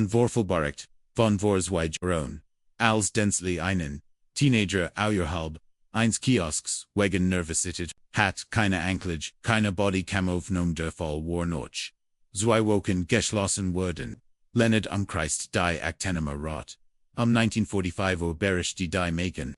vorverbargt, von Vorsweigron, als densely einen, Teenager auerhalb, eins Kiosks, wegen nervosität, hat keine Anklage, keine Bodycam-Aufnahme der Fall war noch. Zwei Wochen geschlossen wurden, Leonard umkreist die Aktenema Rat. 1945 berischte die Macon.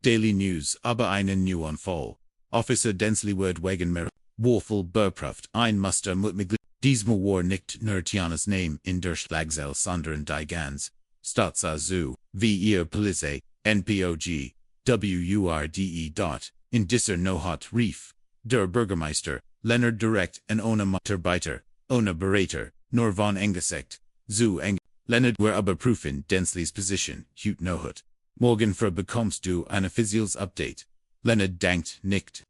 Daily News, aber einen neuen Fall. Officer densely word wegen mehr, Wolfel beprüft, ein Muster mit diesmal war nicht nur Tianas Name in der Schlagzeile sondern die ganz, Stotza zu, wie ihr Polizei, NPOG, WURDE. In dieser Nohat rief, der Bürgermeister, Leonard direkt en ohne Mitarbeiter, ohne Berater, nur von Engesekt, zu eng. Leonard war überprüfen Densley's Position, hut nohut. Morgen früh bekommst du ein offizielles Update. Leonard denkt nicht.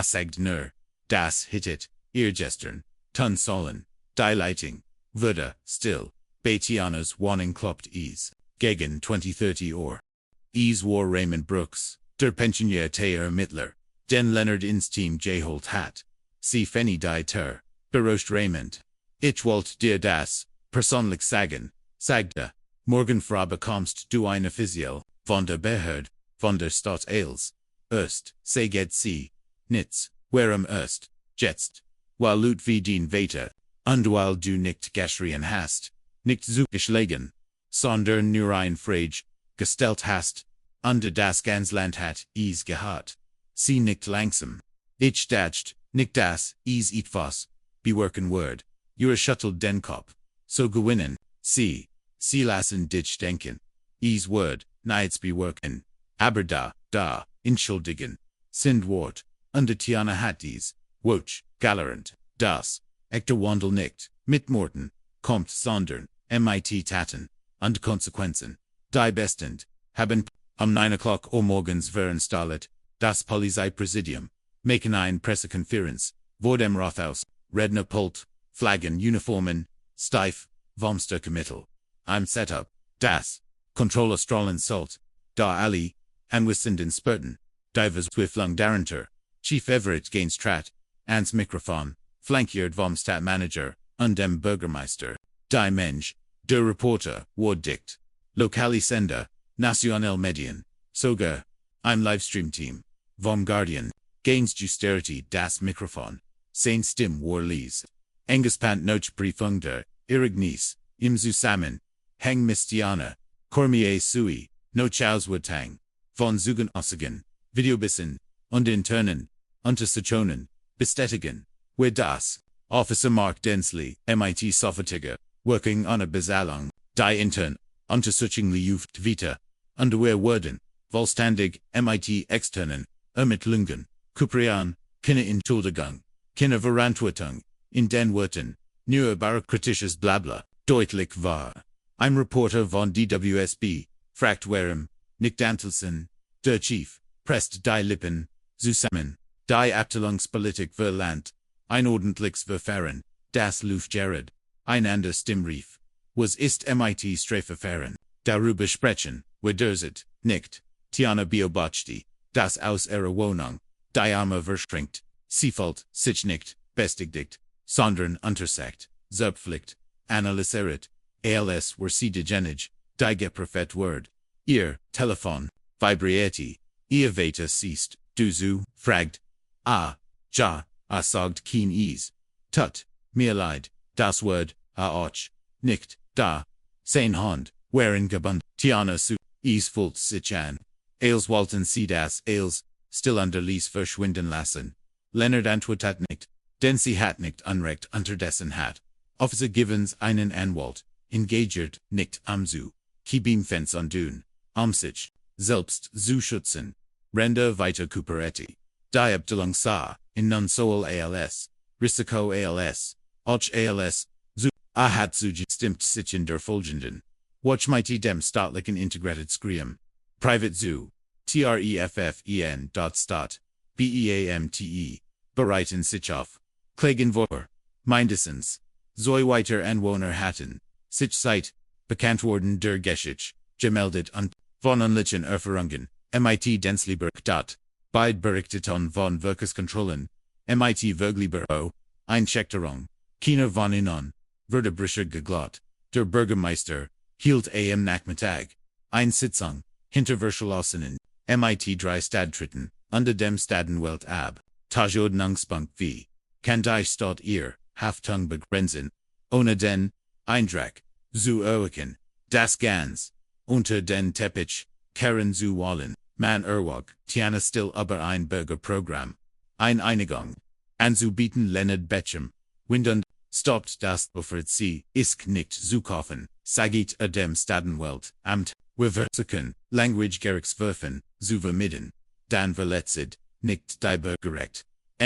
Sagt nur, das hittet, ihr gestern, tun sollen, die Leitung, würde, still, bei Tianas Wohnung kloppt gegen 20:30 Uhr. War Raymond Brooks, der pensionierte Ermittler, Den Leonard ins Team J. Holt hat. Sie Fenny die Ter. Berost Raymond. Ich wollt dir das, persönlich sagen, sagte. Morgen Frau bekommst du eine Physio, von der Behörde, von der Stadt Ailes. Erst, geht sie, nits, warum erst, jetzt. Weil Lut wie den Vater, und weil du nicht geschrien hast, nicht zugeschlagen, sondern nur ein Frage gestellt hast, und das ganz Land hat es gehört. Sie nicht langsam. Ich dacht, nicht das, es etwas, bewerken word. Ihre schüttelt den Kopf. So gewinnen, sie lassen dich denken. Es word, nichts bewerken. Aber da, entschuldigen, sind Wort, und Tiana hat dies, Woch, galerant, das, echte Wandel nicht, mit Morten, kommt sondern, mit Taten, und Konsequenzen, die bestend, haben, 9 o'clock morgens verinstallet, das Polizeipräsidium, machen ein Pressekonferenz, vor dem Rathaus, redner Pult, Flaggen, Uniformen, steif, Womstöckemittel, im Setup, das, Kontrolle strahlen Salt, da Ali, anwissenden Spurten, divers Twiflung daranter, Chief Everett gains Trat, ans Mikrofon, flankiert vom Stadtmanager, und dem Bürgermeister, die Mensch, der Reporter, Word dict, Lokali Sender, Nacional Medien, sogar, im Livestream-Team, vom Guardian, gains Justerity das Mikrofon, sein Stimm war leise. Engespannt noch Briefung ihre Gnies, im Zusammen, Hang Miss Tiana, Cormier Sui, noch Auswurtang, von Zugen Ossigen, Videobissen, und internen, Untersachonen, bestätigen, where das, Officer Mark Densley, MIT Software, working on a Bezahlung, die intern, untersuchungli Luft Vita, underwear Worden, vollständig, MIT externen, Ermittlungen, Kuprian, keine Entschuldigung, keine Verantwortung, in den Worten, nur bürokratisches Blabla, deutlich war. Ein Reporter von DWSB, fragt warum, nicht Antelsen, der Chief, presst die Lippen, zusammen, die Abteilungspolitik verlangt, ein ordentliches Verfahren, das Luftgerät, einander Stimmrief, was ist MIT Strafverfahren, darüber sprechen, wird nicht, Tiana beobachtet, das aus ihrer Wohnung, die Arme verschränkt, sie fällt sich nicht, bestätigt, sondern untersagt, zerpflicht, analysiert, als were sie degenig, die geprüft word, ihr Telefon, vibrierte, ihr Vater siehst, du zu, fragt, ja, sagt kein es, tut, mir leid, das word, auch, nicht, da, sein Hand, wherein gebunden, Tiana su, es fühlt sich an, als wollten sie das als, still under Lies verschwinden lassen, Leonard antwortet nicht, denn sie hat nicht Unrecht unterdessen hat, Officer Givens einen Anwalt, engagiert, nicht zu, Kibimfens undun, sich, selbst zu schützen, Renda weiter Cuperetti, die Abteilung sah, in non soul als, Risiko als, auch als, zu, hat zugestimmt sich in der folgenden, Watchmighty dem staatlichen integrated Scream, Private Zoo, treffen. Stat, beamte, bereiten sich auf, klagen vor, mindestens, soll weiter Anwohner hatten, sich seit, bekannt worden der Geschichte, gemeldet und, von unlichen Erfahrungen, MIT Densliberg. Beid berichteten von Verkehrskontrollen, MIT Verglibero, Einschächterung, keiner von ihnen, wurde Brischer geglaubt, der Bürgermeister, hielt am Nachmittag, eine Sitzung, hinter verschlossenen, MIT 3 Stadtritten, unter dem Stadenwelt ab, Tajordnungspunkt wie, kann die Stadt ihr, Haftung begrenzen, ohne den, Eintrag, zu erwecken, das ganz, unter den Teppich, Karen zu wollen, man erwog, Tiana still über ein Bürgerprogramm, eine Einigung, anzubieten Leonard Beckham, Windund, stoppt das bevor sie, ist nicht zu kaufen, sagit dem Stadenwelt, Amt, Verversuchen, Language Gerichtsverfen, zu vermitteln, dann verletzt, nicht die Bürgerrecht,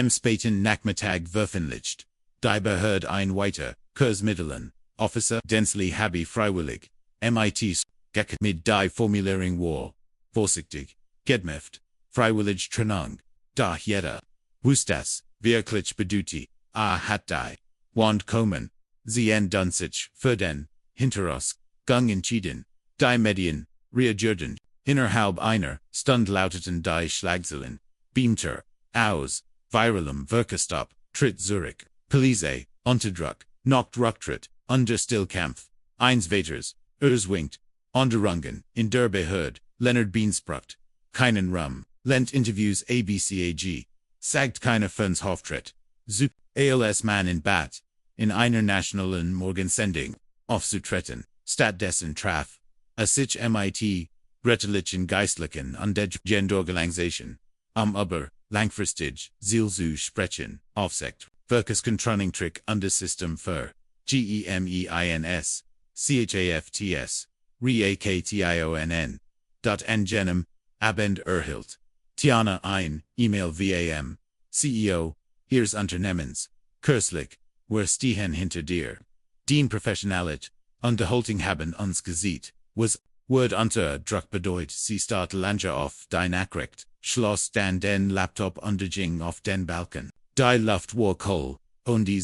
späten Nachmittag veröffentlicht, die Behörde ein weiter, Kursmitteln, Officer Densley habe freiwillig, MITs, gecket mit die Formulierung wall, vorsichtig, gedmeft, freiwillig Trennung, da jeder, wustas, wirklich beduti, hat die, wand kommen, sie entdun sich, für den, Hinterus, gang entschieden, die Medien, reagierten, innerhalb einer, Stund lauteten die Schlagzeilen, beamter, aus, viralum Verkehrsstop, tritt Zurich, Police, Unterdruck, Nacht Rücktritt, under Stillkampf, eins Vaters, Winkt, Onderrungen, in der Behörde, Leonard Beansprocht, keinen Rum, Lent Interviews ABCAG, sagt keiner Fons Hoftritt, Zup, als Mann in Bat, in einer nationalen Morgensendung, aufzutreten, stattdessen traf, sich mit, rechtlichen Geistlichen und der Genderorganisation, aber, langfristig, Ziel zu sprechen, aufsekt, Verkehrskontrolltrick und das System für, GEMEINS, CHAFTS, REAKTIONN, Engenem, Abend erhielt, Tiana E-Mail VAM, CEO, ihres Unternehmens, kürzlich, wer stehen hinter dir, den Professionalit, unterhalting haben uns gesehen, was, Word unter Druck bedeut sie start lange auf die Nachricht, schloss dann den Laptop unterging auf den Balken, die Luft war kohl, und die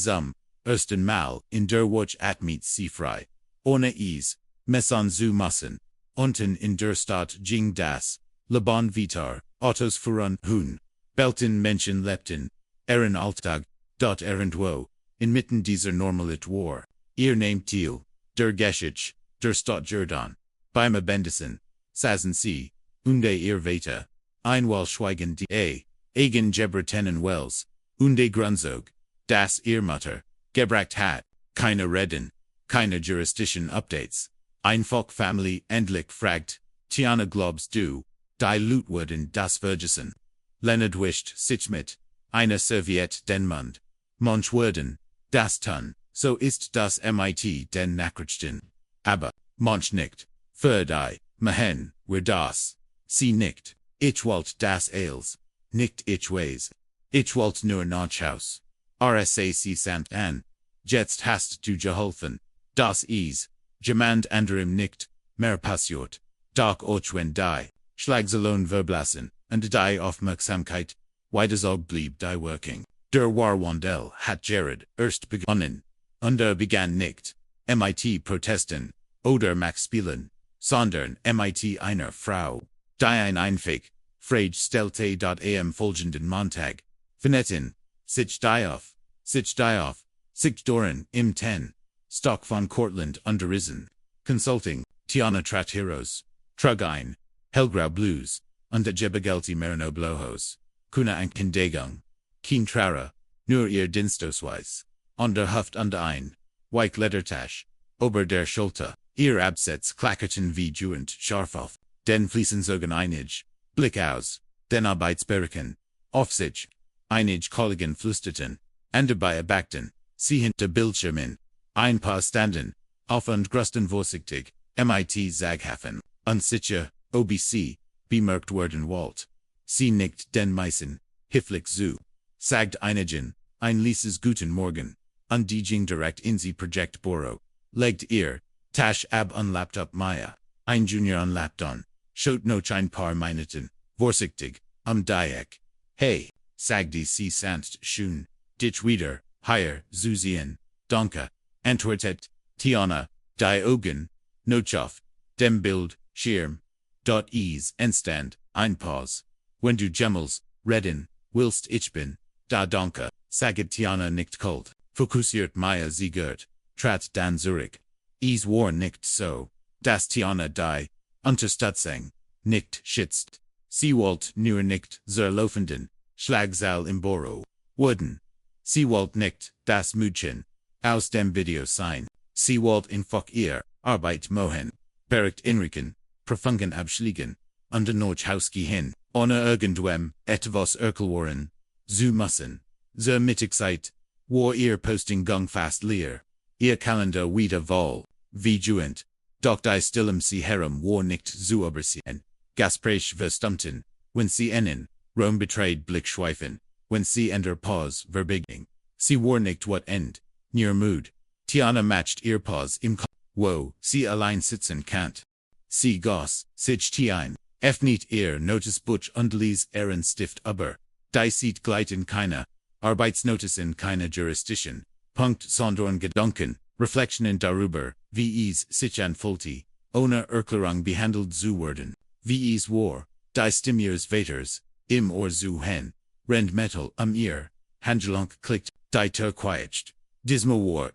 ersten Mal in der Watch atmet sie frei, ohne es, messen zu müssen, unten in der Stadt ging das, Leben weiter, Autos fuhren hun, belten Menschen lebten, ihren Alltag, dort irgendwo, inmitten dieser Normalit war, ihr nehmt teil, der Geschichte, der Stadt Jordan, beim Abendesen, saßen sie, unde ihr Vater, einmal schweigen die eigen Gebreten Wells, unde Grundzog, das ihr Mutter, gebracht hat, keine Reden, keine juristischen Updates, einfach Family endlich fragt, Tiana glaubst du, die Lutwurden das Vergessen, Leonard wischt sich mit, einer Serviette den Mund, manch Wurden, das tun, so ist das mit den Nachrichten, aber, manch nicht, für die, Mahen, wer das, sie nicht, ich wollt das als, nicht ich weiß, ich wollt nur nachhaus, RSAC sant an, jetzt hast du geholfen, das is, jemand anderem nicht, mehr passiert, doch auch wenn die, Schlagsalon verblassen, und die Aufmerksamkeit, weitersog blieb die Working, der Warwandel hat Jared erst begonnen, und begann nicht, mit Protesten, oder Max spielen, sondern mit einer Frau, die Einfig, Frage stellte am folgenden Montag, Finetten, sich die auf, sich Doran, im 10, Stock von Cortland underrisen, Consulting, Tiana Trat Heroes, Trug ein, Hellgrau Blues, und Gebegelti Merino Blowhos, Kuna Ankendegung, Keen Trara, nur ihr Dienstosweis, under Huft und ein, Weich Ledertasch, Ober der Schulter, ihr Absatz klackerten wie Juent scharf auf, den Fliesensogen einig, Blick aus, den Arbeitsberiken, auf sich, einig Kollegen flüsterten, und dabei erbackten, sie hinter Bildschirmen, ein paar standen, auf und grusten vorsichtig, mit Zaghafen, unsicher, OBC, bemerkt worden Walt. Sie nickt den Meissen, hifflich zu, sagt einigen, ein lieses Guten Morgen, und die ging direkt in sie Projekt Boro, legt ihr, Tasch ab un Laptop Maya, ein Junior un Lapton, schaut noch ein paar Minuten, vorsichtig, Dieck. Hey, sagte sie sanft schön, dich wieder, hier, Zusien, danke, antwortet, Tiana, die Augen, Notschaft, dem Bild, Schirm, dort is, Endstand, ein Pause, wenn du Gemmels, reden, willst ich bin, da danke, saget Tiana nicht kalt, fokussiert Maya sie gehört, trat dann zurück. Es war nicht so, dass Tiana die Unterstützung nicht schützt. Sie wollt nur nicht zur laufenden Schlagzahl im Büro werden. Sie wollt nicht das Mädchen aus dem Video sein. Sie wollt einfach ihr Arbeit machen, Bericht inrichten, Prüfungen abschlägen, und noch Hausgehen, ohne irgendwem etwas erklären zu müssen. Zur Mittagszeit war ihr Posting fast leer. Ihr Kalender wieder voll, wie Juent, doch die stillem sie herum war nicht zu übersehen. Gespräch verstummten, wenn sie einen, Rom betrayed Blick schweifen, wenn sie in der Pause verbeging. Sie war nicht wat end, nur mood. Tiana matcht ihr Pause im wo sie allein sitzen kannt. Sie goss, sich ein, nicht ihr Notice Butch und lies ihren Stift aber, die sieht gleiten keine, Arbeitsnotizen keine Jurisdiction, Punkt sondern Gedanken, Reflexionen darüber, wie es sich anfühlte, ohne Erklärung behandelt zu werden, wie es war, die Stimme ihres Vaters, im Ohr zu hen, Rend metal, ihre, Handschellen klicked, die Turquoischt. Dismal war,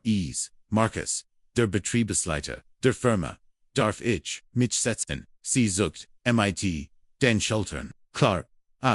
Marcus, der Betriebsleiter, der Firma, darf ich, mich setzen, sie sucht, mit, den Schultern, klar,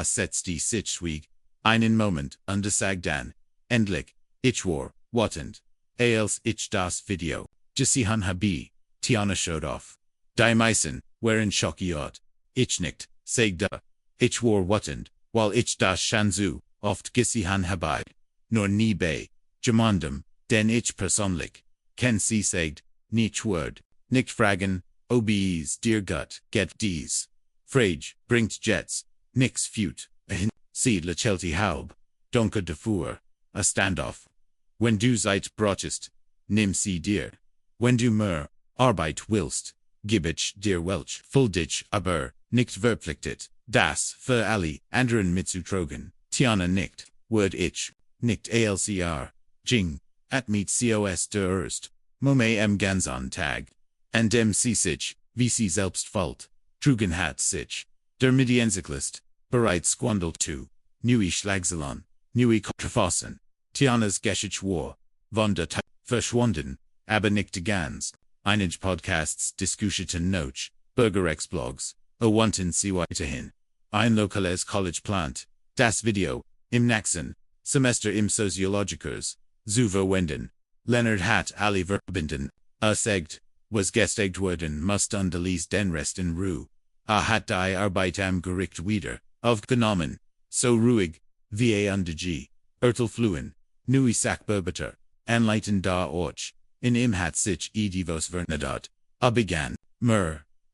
setzt die sich schwieg, einen Moment, undersag dann, endlich, ich war, wattend, als ich das Video, gesehen habe, Tiana showed off. Die meisten, waren schockiert, ich nicht, sagte, ich war wattend, weil ich das Shanzu, oft gesehen habe, nur nie bei, jemandem, den ich persönlich, kenn sie sagt, nicht word, nicht fragen, ob's dir gut, get dies. Frage, bringt Jets, nix feut, sie lächelt halb, dunkel davor, a standoff. Wenn du Zeit brauchst, nimm sie dir. Wenn du mehr Arbeit willst, gib ich dir welch, füll dich aber, nicht verpflichtet, das für alle anderen mitzutragen. Tiana nicht, word ich, nicht alcr, jing, at meet cos der erst, Mome ganzen Tag. And dem sie sich, wie sie selbst fällt, trugen hat sich, der Medienzyklist, bereits squandelt zu, neue Schlagzeilen, neue Kontroversen, Tianas Geschichte war, von der Zeit verschwunden, aber nicht ganz, einige Podcasts diskutierten noch, Bürgerrechtsblogs, erwandten sie weiterhin, ein lokales College plant, das Video, im nächsten Semester im Soziologikers, zu verwenden, Leonard hat alle verbinden, sagt, was gestigt worden must underließ den Rest in Ruhe. Hat die Arbeit am Gericht wieder, aufgenommen, so ruhig, wie underg, fluen, neue Sachbearbeiter, anleiten da och, in ihm hat sich divos vernadat, begann,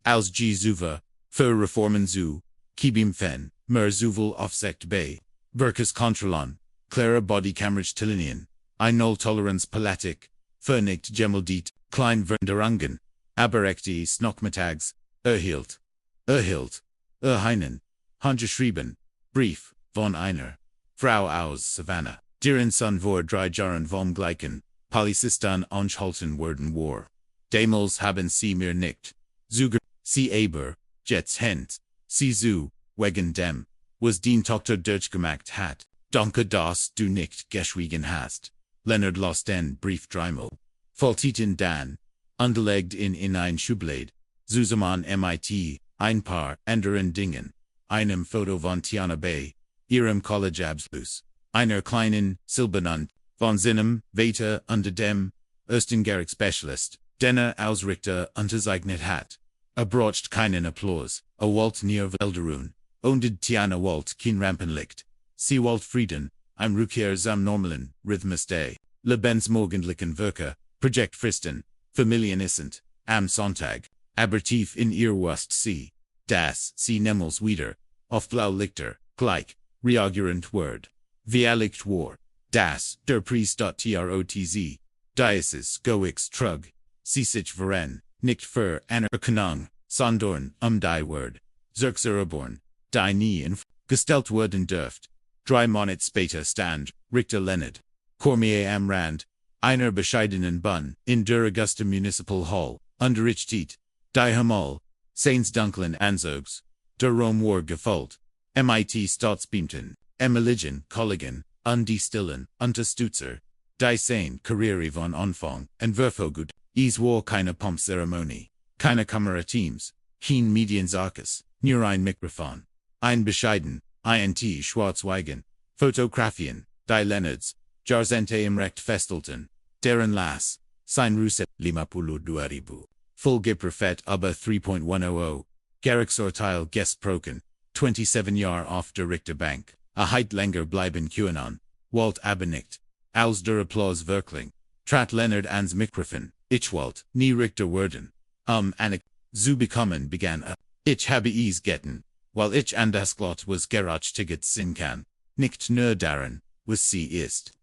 als Zuva, für Reformen zu, kibim fen, zuvel aufsekt bei, Verkehrskontrolle, klare Bodykamerastellinien, null Toleranz Politik, für nicht gemeldete, klein Veränderungen, aber echte Snockmetags, erhielt, einen, handgeschrieben, Brief, von einer, Frau aus Savannah, deren Son vor 3 Jahren vom gleichen, Polizisten angehalten worden war. Damals haben sie mir nicht, zuger, sie aber, jetzt hent, sie zu, wegen dem, was den Tochter durchgemacht hat, danke dass du nicht geschwiegen hast. Leonard las den Brief dreimal. Faltiten dann, underlegt in ein Schublade, zusammen mit, ein paar anderen Dingen, einem Foto von Tiana bei, ihrem Collegeabschluss, einer kleinen, silbernen, von seinem Vater unter dem, ersten Gerichtsspecialist, den als Richter unterzeichnet hat. Braucht keinen Applaus, wollt nie Welderun, und Tiana wollt kein Rampenlicht. Sie wollt Frieden, im Rückkehr zum normalen Rhythmus des lebensmorgendlichen Werke, Projektfristen, Familienissent, am Sonntag, aber tief in ihr Wust sie, das sie nemals wieder, auf Blaulichter, gleich, reagierend word. Vialicht war, das, der Priest.trotz, Diocese goix trug, sie sich veren, nicht für Anerkennung, sondern die Word, Zerxereborn, die nie in gestellt werden dürft. 3 Monate später stand, Richter Leonard Cormier am Rand, einer bescheidenen Bun, in der Augusta Municipal Hall, unterrichtet, die Himmel, seines dunklen Anzugs, der Rom war gefüllt, mit Staatsbeamten, Religion, Kollegen, und die stillen Unterstützer, die sein Karriere von Anfang an verfolgt, es war keine Pumpzeremonie, keine Kamerateams, kein Mediensarkas, nur ein Mikrofon, ein bescheiden, Schwarzweigen, Fotografien, die Leonards, Jahrzehnte im Recht festelten, deren Lass, sein Ruset, 52,000, Vollgeprofet aber 3.100, Gerichtsurteil gesprochen, 27 Jahre auf der Richterbank, heit länger bleiben können, wollt aber nicht, als der Applaus wirklich, trat Leonard ans Mikrofon, ich wollt, nie Richter werden, zu bekommen begann ich habe es getan, weil ich an das Glot was Gerechtigkeit sehen kann, nicht nur daran, was sie ist.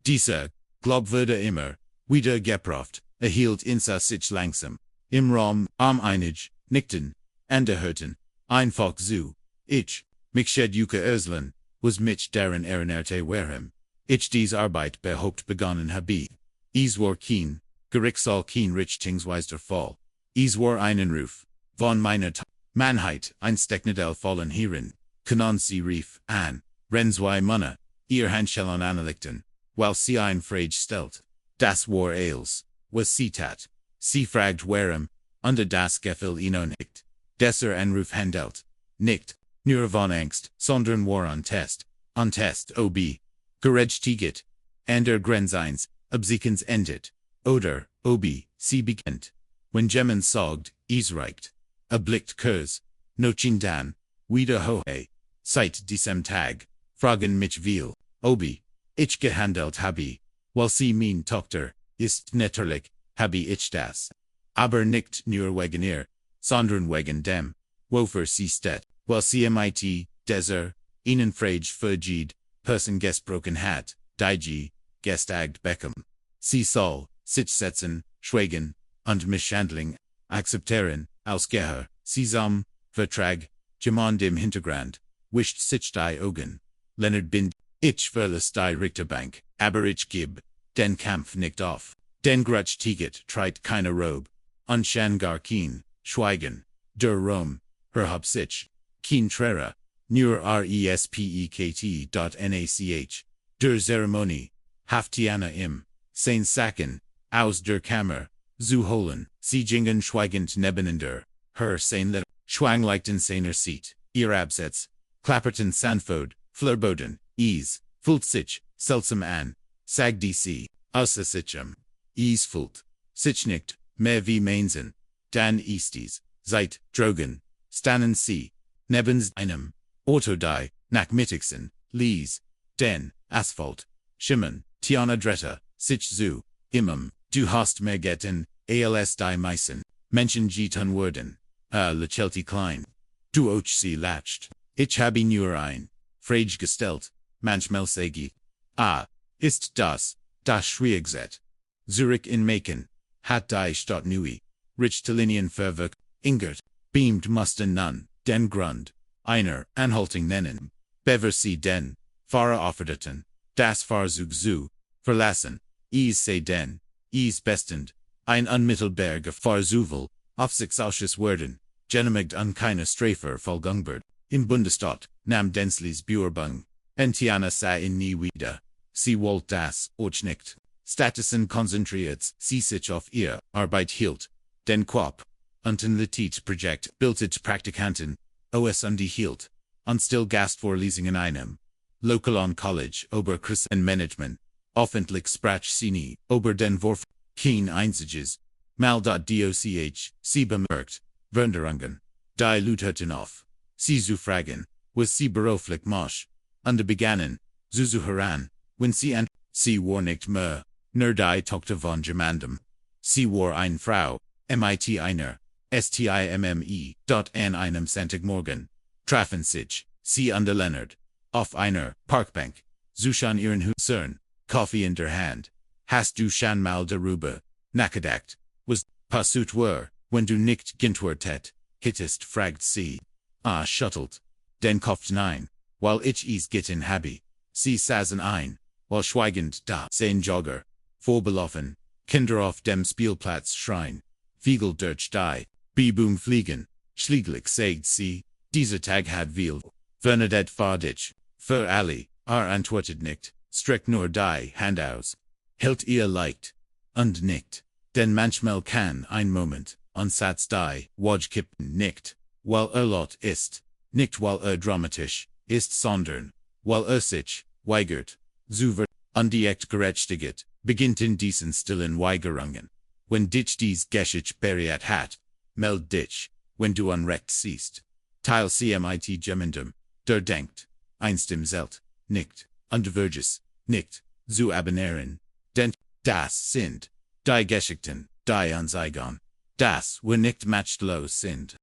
Dieser, Glaub wurde immer, wieder geprüft, erhielt insa sich langsam, im Raum, einig, nickten, anderhörten, einfach zu, ich, mich juke Öslen, was mich daran erinnerte warum, ich dies Arbeit behaupt begonnen habe. Es war kein, Gerichtssaal kein Richtungsweiser Fall, es war ein Anruf, von meiner Mannheit, ein Stecknadel fallen hierin, können sie rief, an, Ren zwei Munne, ihre Handschellen anrichten, weil sie ein Frage stellt. Das war alles, was sie tat. Sie fragt warum, unter das Gefühl ihnen nicht. Desser Anruf handelt. Nicht, nur von Angst, sondern war an Test ob. Gerechtigkeit, ander Grenzens, obsiekens endet. Oder, ob, sie beginnt. Wenn jemand sagt, es reicht. Blickt kurz, nochin dann, wieder hohe. Seit diesem Tag, fragen mich viel, ob ich gehandelt habe. Weil sie mein Tochter ist natürlich, habe ich das. Aber nicht nur wegen ihr, sondern wegen dem, wofür sie steht. Weil sie mit, dieser, ihnen Frage vergeht, Person gesprochen hat, die gestagt bekommen. Sie soll, sich setzen, schweigen, und Misshandlung, akzeptieren, ausgeher, zusammen, Vertrag, jemand im Hintergrund, wischt sich die Augen. Leonard bin, ich verlasse die Richterbank, aber ich geb, den Kampf nicht auf. Den Gerechtigkeit trägt keine Robe. Und schon gar kein Schweigen. Der Rom, hab sich, kein Trera, nur respekt.nach. Der Zeremonie, Tiana im, sein Sacken, aus der Kammer, zu holen, sie gingen schweigend nebeneinander, sein Letter, schwangleichten seiner Seat, ihr Absatz, klapperten sanfod, flirboden, fühlt sich, seltsam an, sagte sie, außer sichem, fühlt sich nicht, mehr wie Mainzen, dann ist seit, drogen, stannen sie, nebens einem, Auto die, nachmittagsen, den, Asphalt, schimmern, Tiana dretta, sich zu, ihrem, du hast mehr getan, als die meisten, Menschen getan wurden, lächelte klein, du och sie lacht, ich habe nur ein, Frage gestellt, manchmal sage, ist das Schwierigkeit, Zurich in Macon, hat die Stadt neu, Richterlinien verwirkt, Ingert, beamt mussten nun, den Grund, einer, Anhaltung nennen, bever sie den, Fahrer offerten, das Fahrzeug zu, verlassen, sei den, bestend, ein unmittelbar Gefahrzuvel, Aufsichtsausschuss werden, genehmigt an keine Strafe Vergangenheit, im Bundesstaat, nahm Densleys Bewerbung, Tiana sah ihn nie wieder, sie wollte das, auch nicht, Statusen konzentriert, sie sich auf ihr Arbeit hielt, den Quap, unten Litit Projekt, bildet Praktikanten, os hielt, und still Gastvorlesungen einem, Local on College, ober Management, öffentlich sprach sie nie, ober den Wurf, kein einziges, mal.doch, sie bemerkt, Veränderungen, die Luterten auf, sie zu fragen, was sie beruflich macht, und begannen, zu heran, wenn sie war nicht mehr, nur die Tochter von jemandem, sie war eine Frau, mit einer, stimme, an einem Sonntagmorgen, trafen sich, sie und Leonard, auf einer Parkbank, zwischen ihren Hüsern, Kaffee in der Hand, hast du schon mal darüber nachgedacht, was passiert war, wenn du nicht geantwortet hättest, fragt sie, schüttelt den Kopf nein, weil ich es getan habe, sie saßen ein, weil schweigend da, sein Jogger, vorbelaufen, Kinder auf dem Spielplatz schreien, Vögel durch die Bibum fliegen, schließlich sagt sie, dieser Tag hat viel, Bernadette Fadich, für alle, antwortet nicht, streckt nur die Hand aus, hält ihr leicht, und nicht, denn manchmal kann ein Moment, Satz die Waj kippen nicht, weil laut ist, nicht weil dramatisch ist, sondern, weil sich weigert, zu ver, und die echt Gerechtigkeit, beginnt in diesen stillen Weigerungen. Wenn dich dies Geschichte berührt hat, meld dich, wenn du unrecht siehst. Teil cmit jemandem, der denkt, einst im Zelt, nicht, und verges, nicht, zu abonnieren, denn, das sind, die Geschichten, die uns eigen, das wir nicht machtlos sind.